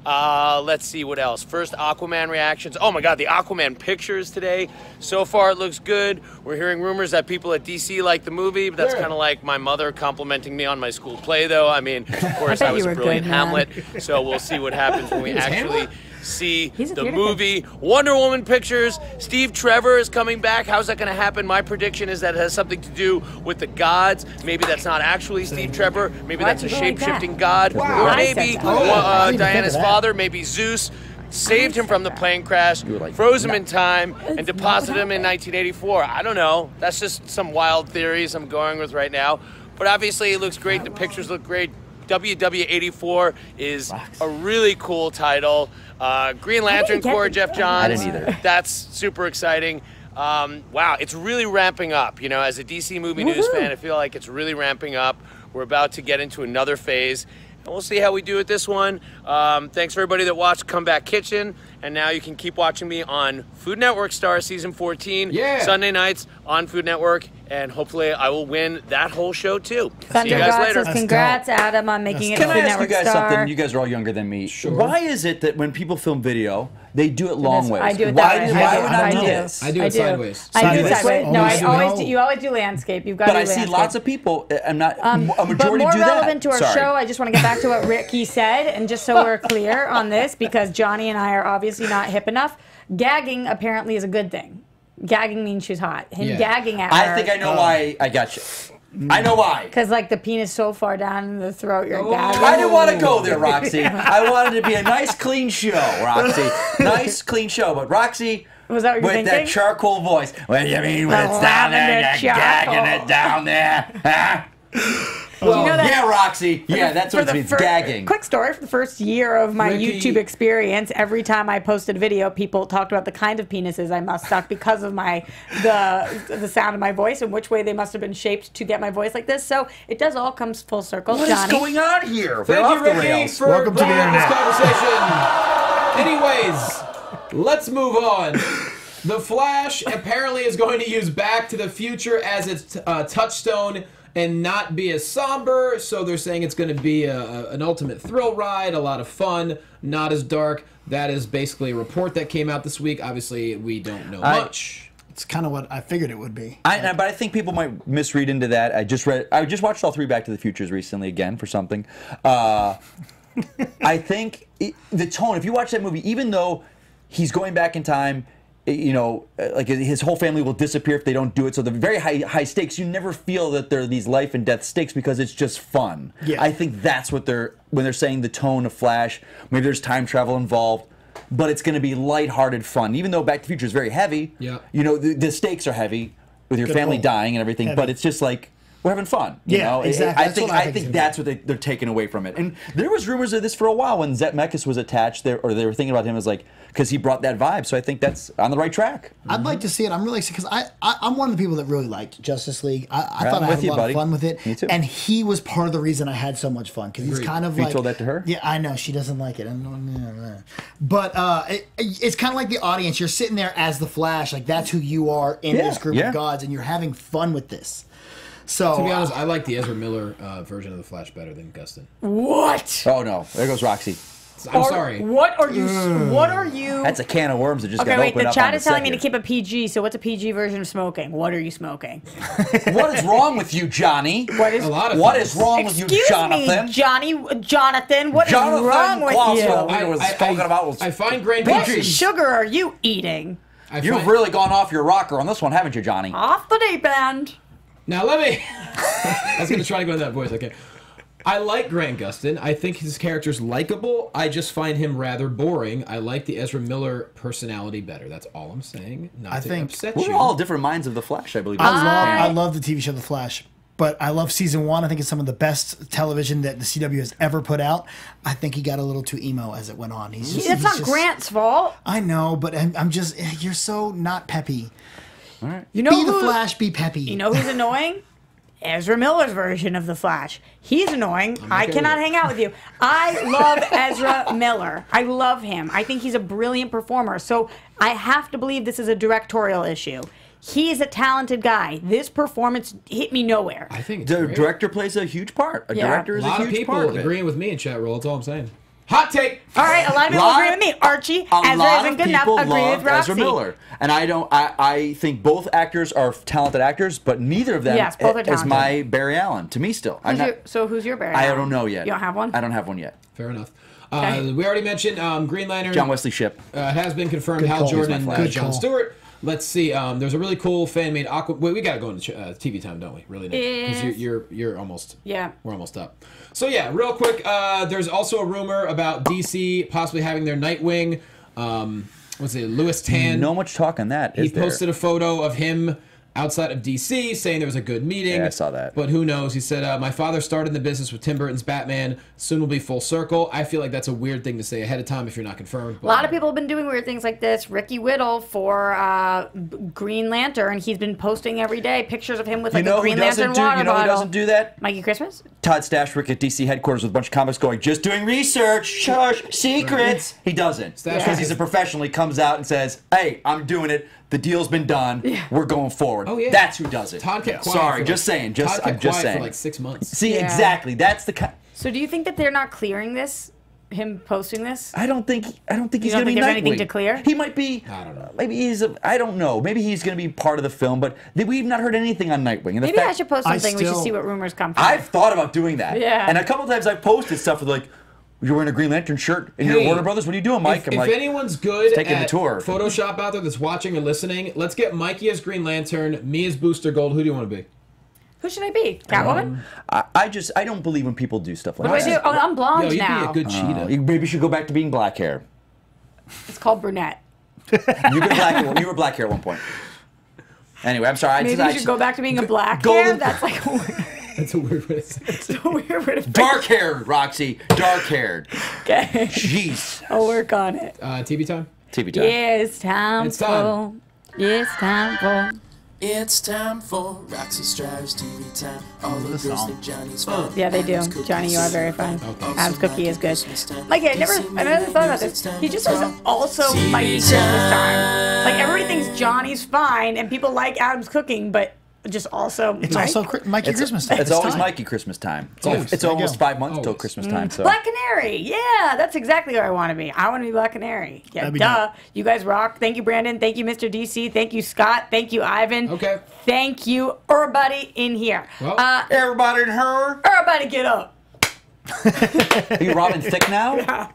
Let's see what else. First, Aquaman reactions. Oh my God, the Aquaman pictures today. So far, it looks good. We're hearing rumors that people at DC like the movie, but that's kind of like my mother complimenting me on my school play, though. I mean, of course, I was a brilliant Hamlet, so we'll see what happens when we actually see the movie. Wonder Woman pictures. Steve Trevor is coming back. How's that going to happen? My prediction is that it has something to do with the gods. Maybe that's not actually Steve Trevor. Maybe that's a shape-shifting god. Or maybe Diana's father, maybe Zeus, saved him from the plane crash, froze him in time, and deposited him in 1984. I don't know. That's just some wild theories I'm going with right now. But obviously, it looks great. The pictures look great. WW84 is a really cool title. Green Lantern Corps, Geoff Johns. I didn't either. That's super exciting. Wow, it's really ramping up. You know, as a DC Movie News fan, I feel like it's really ramping up. We're about to get into another phase, and we'll see how we do with this one. Thanks for everybody that watched Comeback Kitchen, and now you can keep watching me on Food Network Star Season 14, Sunday nights on Food Network, and hopefully I will win that whole show too. See you guys later. Congrats, Adam, on making it to Food Network Star. Can I ask you guys something? You guys are all younger than me. Sure. Why is it that when people film video, they do it long ways? I do it that way. Why would I do this? I do it sideways. I do it sideways. No, you always do landscape. You've got to do landscape. But I see lots of people, a majority but more do that. relevant to our show, I just want to get back to what Ricky said, and just so we're clear on this, because Johnny and I are obviously not hip enough, gagging apparently is a good thing. Gagging means she's hot. Him gagging at her. I think I know why. I got you. I know why. Because, like, the penis so far down in the throat, you're gagging. I didn't want to go there, Roxy. I wanted it to be a nice, clean show, Roxy. Nice, clean show. But Roxy, was that what you're thinking? That charcoal voice. What do you mean when it's down there? You're gagging it down there. Huh? Well, you know that Roxy. Yeah, that's what it means, gagging. Quick story, for the first year of my YouTube experience, every time I posted a video, people talked about the kind of penises I must suck because of the sound of my voice and which way they must have been shaped to get my voice like this. So it does all come full circle. What is going on here? Thank you, Ricky, for Welcome to the this conversation. Anyways, let's move on. The Flash apparently is going to use Back to the Future as its touchstone and not be as somber, so they're saying it's going to be an ultimate thrill ride, a lot of fun, not as dark. That is basically a report that came out this week. Obviously, we don't know much. It's kind of what I figured it would be. But I think people might misread into that. I just watched all 3 Back to the Futures recently again for something. I think the tone, if you watch that movie, even though he's going back in time, you know, like his whole family will disappear if they don't do it. So the very high stakes, you never feel that there are these life and death stakes because it's just fun. Yeah. I think that's what when they're saying the tone of Flash. Maybe there's time travel involved, but it's going to be lighthearted fun. Even though Back to the Future is very heavy, you know, the stakes are heavy with your family dying and everything, but it's just like, we're having fun. You know? Exactly. I think that's what they're taking away from it. And there was rumors of this for a while when Zemeckis was attached, or they were thinking about him as like, because he brought that vibe. So I think that's on the right track. I'd like to see it. I'm really excited because I'm one of the people that really liked Justice League. I thought I had a lot of fun with it. Me too. And he was part of the reason I had so much fun because he's kind of like. You told that to her? Yeah, I know she doesn't like it. But it's kind of like the audience. You're sitting there as the Flash, like that's who you are in this group of gods, and you're having fun with this. So, to be honest, I like the Ezra Miller version of the Flash better than Gustin. What? Oh no! There goes Roxy. I'm sorry. What are you? What are you? That's a can of worms that just got opened opened up. The chat is telling second. me to keep a PG. So what's a PG version of smoking? What are you smoking? What is wrong with you, Johnny? What is wrong with you, Jonathan? Jonathan, what is wrong with you? I find grain What sugar are you eating? You've really gone off your rocker on this one, haven't you, Johnny? Off the deep end. Now let me. I was going to try to go in that voice. Okay. I like Grant Gustin. I think his character's likable. I just find him rather boring. I like the Ezra Miller personality better. That's all I'm saying. Not to upset you. We're all different minds of The Flash, I believe. I love the TV show The Flash. But I love season 1. I think it's some of the best television that the CW has ever put out. I think he got a little too emo as it went on. It's not Grant's fault. I know, but I'm just, you're so not peppy. All right. You know, be the Flash, be peppy. You know who's annoying? Ezra Miller's version of the Flash. He's annoying. I cannot hang out with you. I love Ezra Miller. I love him. I think he's a brilliant performer. So I have to believe this is a directorial issue. He is a talented guy. This performance hit me nowhere. I think the director plays a huge part. A director is a huge part of it. A lot of people agreeing with me in chat roll. That's all I'm saying. Hot take. All right, a lot of people agree with me. Archie, Ezra isn't good enough. Agree with Roxy. Ezra Miller, and I think both actors are talented actors, but neither of them is my Barry Allen to me still. So who's your Barry Allen? I don't know yet. You don't have one? I don't have one yet. Fair enough. We already mentioned Green Lantern. John Wesley Shipp. It has been confirmed. Hal Jordan and John Stewart. Let's see. There's a really cool fan-made Aqua. Wait, we gotta go into TV time, don't we? Really? Because you're almost. Yeah. We're almost up. So yeah, real quick. There's also a rumor about DC possibly having their Nightwing. What's it? Louis Tan. No much talk on that. He posted a photo of him outside of DC, saying there was a good meeting. Yeah, I saw that. But who knows? He said, my father started in the business with Tim Burton's Batman. Soon will be full circle. I feel like that's a weird thing to say ahead of time if you're not confirmed. A lot of people have been doing weird things like this. Ricky Whittle for Green Lantern. He's been posting every day pictures of him with like a Green Lantern water bottle. You know who doesn't do that? Mikey Christmas? Todd Stashwick at DC headquarters with a bunch of comics going, just doing research, shush, secrets. He doesn't. Because he's a professional. He comes out and says, hey, I'm doing it. The deal's been done. Yeah. We're going forward. Oh, yeah. That's who does it. Todd kept quiet. Sorry, just saying. I'm just saying. For like 6 months. See, exactly. That's the. So do you think that they're not clearing this? Him posting this? I don't think he's going to be Nightwing. There's anything to clear? He might be. I don't know. Maybe I don't know. Maybe he's going to be part of the film, but we've not heard anything on Nightwing. And maybe I should post something. We should see what rumors come from. I've thought about doing that. Yeah. And a couple times I've posted stuff with like, you're wearing a Green Lantern shirt and you're Warner Brothers. What are you doing, Mike? If anyone's good taking at the tour. Photoshop out there that's watching or listening, let's get Mikey as Green Lantern, me as Booster Gold. Who do you want to be? Who should I be? Catwoman? I don't believe when people do stuff like that. What do I do? Oh, I'm blonde you'd now. You'd be a good cheetah. You maybe should go back to being black hair. It's called brunette. You were black hair at one point. Anyway, I'm sorry. Maybe you should go back to being a black hair? That's like That's a weird way to say it. It's a weird way to dark haired, Roxy. Dark haired. Okay. Jeez. I'll work on it. TV time? TV time. Yeah, it's time It's time. It's time for. It's time for Roxy Striar's TV time. All the girls think Johnny's fun. Yeah, they do. Johnny, you are very fun. Adam's Cookie is good. Like, I never thought about this. He just was also Mikey Christmas time. Like, everybody thinks Johnny's fine, and people like Adam's cooking, but just also It's also Mikey Christmas time. It's always Mikey Christmas time. It's almost 5 months till Christmas time. So. Black Canary. Yeah, that's exactly where I want to be. I want to be Black Canary. Yeah, duh. You guys rock. Thank you, Brandon. Thank you, Mr. DC. Thank you, Scott. Thank you, Ivan. Okay. Thank you, everybody in here. Well, everybody in her. Everybody get up. Are you Robin Thicke now? Yeah.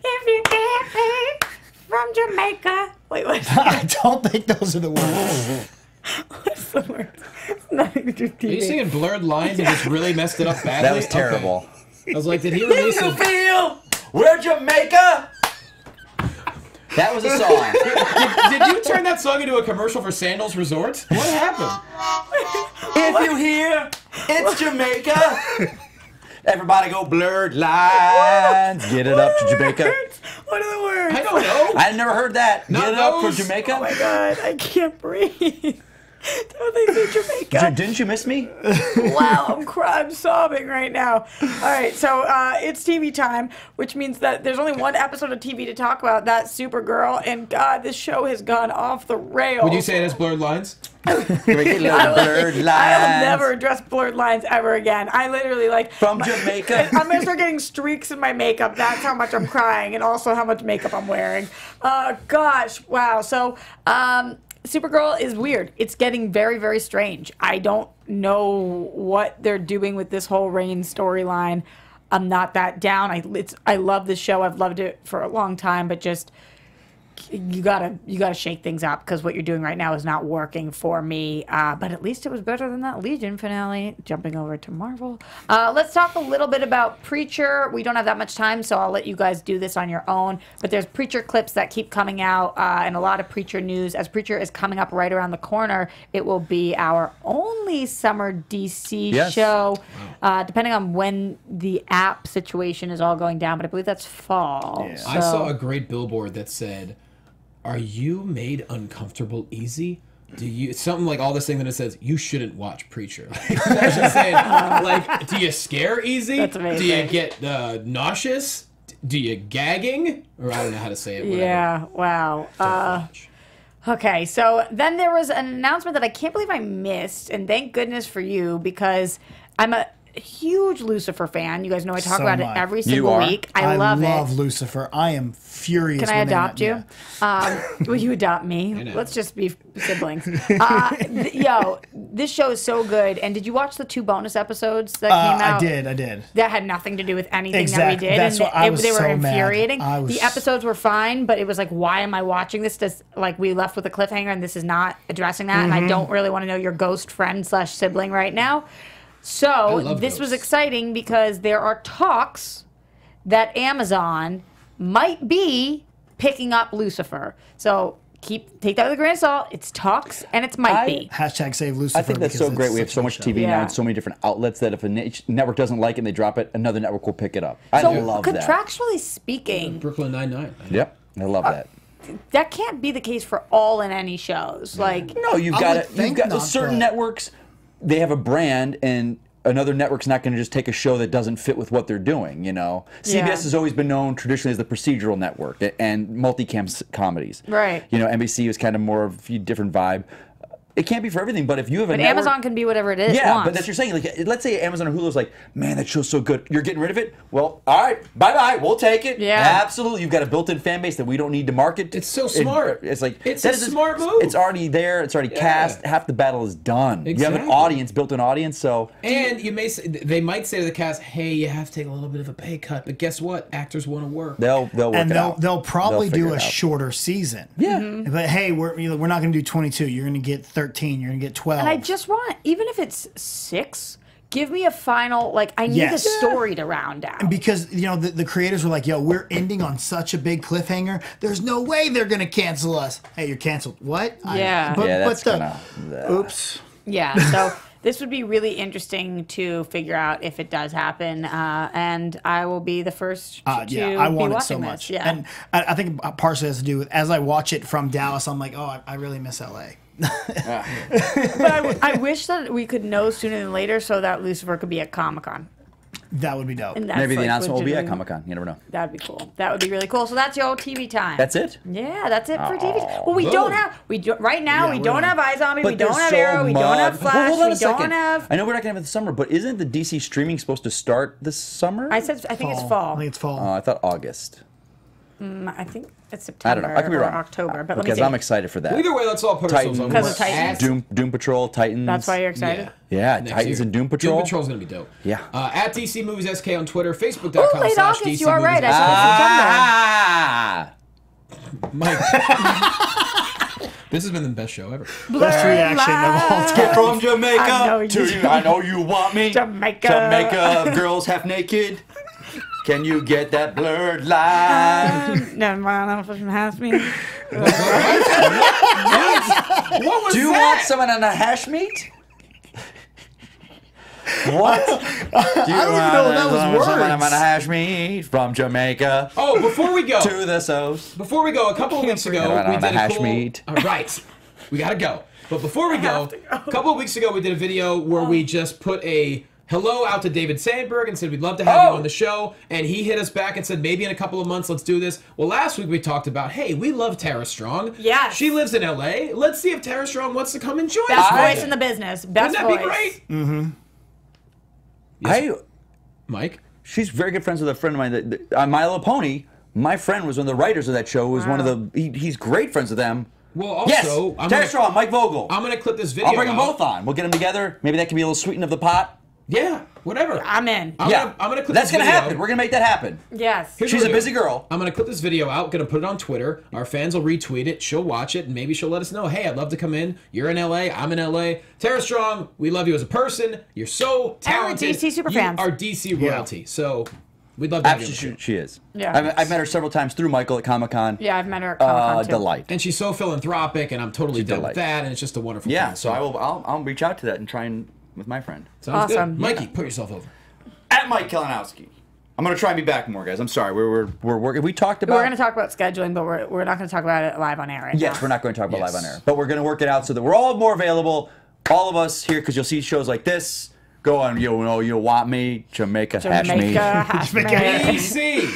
If you get me from Jamaica. Wait, what? I don't think those are the words. What's the word? Nothing to do with TV. Are you singing Blurred Lines and just really messed it up badly? That was terrible. Okay. I was like, did he release it? Feel we're Jamaica. That was a song. Did you turn that song into a commercial for Sandals Resort? What happened? If you hear, it's Jamaica. Everybody go Blurred Lines. Get it up to Jamaica. What are the words? I don't know. I never heard that. Not Get it up for those. Jamaica. Oh my god, I can't breathe. Don't they say Jamaica? Didn't you miss me? Wow, I'm crying, I'm sobbing right now. All right, so it's TV time, which means that there's only one episode of TV to talk about. That's Supergirl, and God, this show has gone off the rails. Would you say it has blurred lines? Blurred lines. I will never address blurred lines ever again. I literally from Jamaica. I'm gonna start getting streaks in my makeup. That's how much I'm crying, and also how much makeup I'm wearing. Gosh, wow. So, Supergirl is weird. It's getting very, very strange. I don't know what they're doing with this whole Reign storyline. I'm not that down. I love this show. I've loved it for a long time, but just you gotta shake things up because what you're doing right now is not working for me. But at least it was better than that Legion finale. Jumping over to Marvel. Let's talk a little bit about Preacher. We don't have that much time, so I'll let you guys do this on your own. But there's Preacher clips that keep coming out and a lot of Preacher news. As Preacher is coming up right around the corner, it will be our only summer DC show, depending on when the app situation is all going down. But I believe that's fall. Yeah. So. I saw a great billboard that said, "Are you made uncomfortable easy? Do you something like all this thing that it says you shouldn't watch Preacher?" That's just saying, like, do you scare easy? That's amazing. Do you get nauseous? Do you gagging? Or I don't know how to say it. Whatever. Yeah. Wow. Okay. So then there was an announcement that I can't believe I missed, and thank goodness for you because I'm a huge Lucifer fan. You guys know I talk about it every single week. I love Lucifer. I am furious. Can I adopt you? Will you adopt me? Let's just be siblings. Yo, this show is so good. And did you watch the 2 bonus episodes that came out? I did. That had nothing to do with anything that we did. That's what I was they were so infuriating. mad. The episodes were fine, but it was like, why am I watching this? We left with a cliffhanger, and this is not addressing that. And I don't really want to know your ghost friend / sibling right now. So this was exciting because there are talks that Amazon might be picking up Lucifer. So take that with a grain of salt. It's talks and it's might be. Hashtag save Lucifer. I think that's so great. We have so much TV now and so many different outlets that if a network doesn't like it and they drop it, another network will pick it up. I love that. Contractually speaking, Brooklyn Nine-Nine. Yep, I love that. That can't be the case for all and any shows. Like, no, you've got certain networks. They have a brand, and another network's not going to just take a show that doesn't fit with what they're doing. You know, CBS has always been known traditionally as the procedural network and multicam comedies. Right. You know, NBC is kind of more of a different vibe. It can't be for everything, but if you have a network, Amazon can be whatever it is. Yeah, but that's what you're saying. Like, let's say Amazon or Hulu's like, man, that show's so good. You're getting rid of it? Well, all right, bye-bye. We'll take it. Yeah. Absolutely. You've got a built-in fan base that we don't need to market. It's so smart. It's like it's a smart move. It's already there. It's already cast. Half the battle is done. Exactly. You have an audience, built-in audience. So and they might say to the cast, hey, you have to take a little bit of a pay cut, but guess what? Actors want to work. They'll work and it out. They'll probably do a shorter season. Yeah. But hey, we're not going to do 22. You're going to get 13. You're going to get 12. And I just want, even if it's 6, give me a final, like, I need a story to round out. Because, you know, the creators were like, yo, we're ending on such a big cliffhanger. There's no way they're going to cancel us. Hey, you're canceled. What? Oops. Yeah, so this would be really interesting to figure out if it does happen. And I will be the first to I want it so this. much. Yeah. And I think partially has to do with, as I watch it from Dallas, I'm like, oh, I really miss LA. But I wish that we could know sooner than later so that Lucifer could be at Comic-Con. That would be dope. Maybe the announcement will be at Comic-Con. You never know. That'd be cool. That would be really cool. So that's your TV time. That's it? Yeah, that's it for TV time. Well, we don't have right now. We don't have iZombie. We don't have Arrow. We don't have Flash. Hold on a we don't second. have. I know we're not gonna have it this summer, but isn't the DC streaming supposed to start this summer? I think it's fall. I think it's fall. Oh, I thought August. I think it's September. I don't know. I could be wrong. Or October. But because I'm excited for that. Well, either way, let's all put ourselves on because of Titans. Doom Patrol, Titans. That's why you're excited. Yeah, Titans and Doom Patrol. Doom Patrol's gonna be dope. Yeah. At DC Movies SK on Twitter, Oh, Facebook.com/DC late August. You are right. I said September. Mike. This has been the best show ever. Best reaction of all time. From Jamaica to you. I know you want me. Jamaica. Girls half naked. Can you get that blurred line? Never mind, I don't have me. What was Do you want someone on a hash meat? What? Do you I don't even know what that was someone on words. a hash meat from Jamaica? Oh, before we go. To the sauce. Before we go, a couple of weeks ago, we did a hash cool... meat. All right. We gotta go. But before we go, a couple of weeks ago, we did a video where we just put a hello out to David Sandberg and said we'd love to have you on the show, and he hit us back and said maybe in a couple of months let's do this. Well, last week we talked about, hey, we love Tara Strong. Yeah, she lives in LA. Let's see if Tara Strong wants to come and join us. Best voice in the business. Best Wouldn't that voice. be great? Mm-hmm. Yes. Mike, she's very good friends with a friend of mine. On My Little Pony, my friend was one of the writers of that show. Was one of the he's great friends with them. Well, also, yes, Tara Strong, Mike Vogel. I'm gonna clip this video. I'll bring them both on. We'll get them together. Maybe that can be a little sweeten of the pot. Yeah, whatever. I'm in. I'm gonna clip That's this video. gonna happen. We're gonna make that happen. Yes. Here's She's what a we're busy doing. girl. I'm gonna clip this video out. Gonna put it on Twitter. Our fans will retweet it. She'll watch it, and maybe she'll let us know. Hey, I'd love to come in. You're in LA. I'm in LA. Tara Strong, we love you as a person. You're so talented. And we're DC super fans. You are DC royalty. So we'd love to have you. Absolutely, she is. Yeah. I've met her several times through Michael at Comic-Con. Yeah, I've met her at Comic-Con too. Delight. And she's so philanthropic, and I'm totally down with that. And it's just a wonderful. Yeah. thing. So I'll reach out to that and try and with my friend. Sounds awesome. good. Mikey, put yourself over. At Mike Kalinowski. I'm gonna try and be back more, guys. I'm sorry. We're working. We talked about. We're going to talk about scheduling, but we're not going to talk about it live on air right Yes, now. we're not going to talk about live on air, but we're going to work it out so that we're all more available. All of us here, because you'll see shows like this. Go on, you want me, Jamaica hash me. Hash me. DC.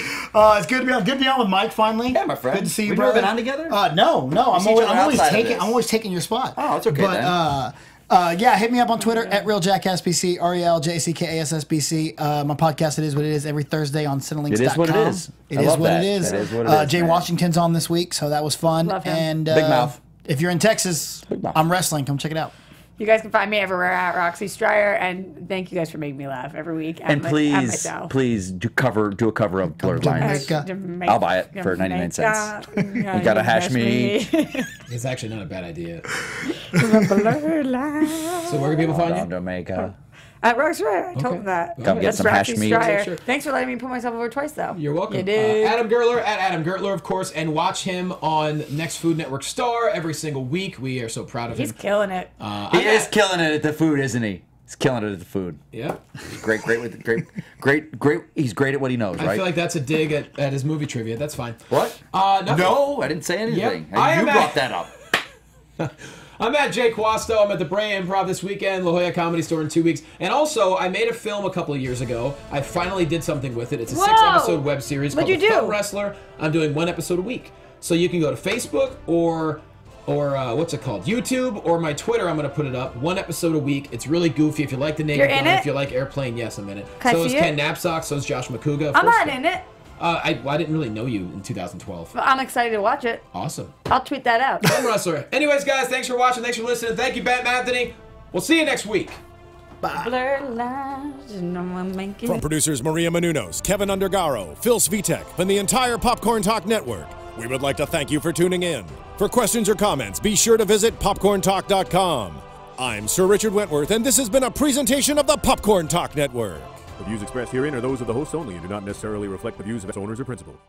It's good to be on with Mike finally. Yeah, my friend. Good to see you, We've brother. never been on together? No. I'm always taking your spot. Oh, it's okay. But yeah, hit me up on Twitter at RealJackassBC, RealJackassBC. My podcast, It Is What It Is, every Thursday on Cinelinks.com. It is what it is. It is what it is. It is what it is. Jay Washington's on this week, so that was fun. Love him. And Big mouth. If you're in Texas, I'm wrestling. Come check it out. You guys can find me everywhere at Roxy Striar, and thank you guys for making me laugh every week. And please do a cover of Blurred Lines. I'll buy it for 99 cents. You gotta hash me. It's actually not a bad idea. Blurred Lines. So where can people find you? Jamaica. At Roxy Striar. I told him that. Come get some hash meat. Sure. Thanks for letting me put myself over twice, though. You're welcome. You did. Adam Gertler at Adam Gertler, of course, and watch him on Next Food Network Star every single week. We are so proud of him. He's killing it. He is killing it at the food, isn't he? He's killing it at the food. Yeah. Great. He's great at what he knows, right? I feel like that's a dig at his movie trivia. That's fine. What? Nothing. No, I didn't say anything. Yep. You brought that up. I'm at Jay Quasto. I'm at the Brea Improv this weekend, La Jolla Comedy Store in 2 weeks. And also, I made a film a couple of years ago. I finally did something with it. It's a 6-episode web series called The Film Wrestler. I'm doing 1 episode a week. So you can go to Facebook or what's it called? YouTube or my Twitter. I'm going to put it up. 1 episode a week. It's really goofy. If you like the Naked Gun, if you like Airplane, yes, I'm in it. So is Ken Knapsack. So is Josh McCouga. I'm not in it. I didn't really know you in 2012. I'm excited to watch it. Awesome. I'll tweet that out. Film Wrestler. Anyways, guys, thanks for watching. Thanks for listening. Thank you, Batman Anthony. We'll see you next week. Bye. Blurred lines, you know I'm making From producers Maria Menounos, Kevin Undergaro, Phil Svitek, and the entire Popcorn Talk Network, we would like to thank you for tuning in. For questions or comments, be sure to visit popcorntalk.com. I'm Sir Richard Wentworth, and this has been a presentation of the Popcorn Talk Network. The views expressed herein are those of the hosts only and do not necessarily reflect the views of its owners or principals.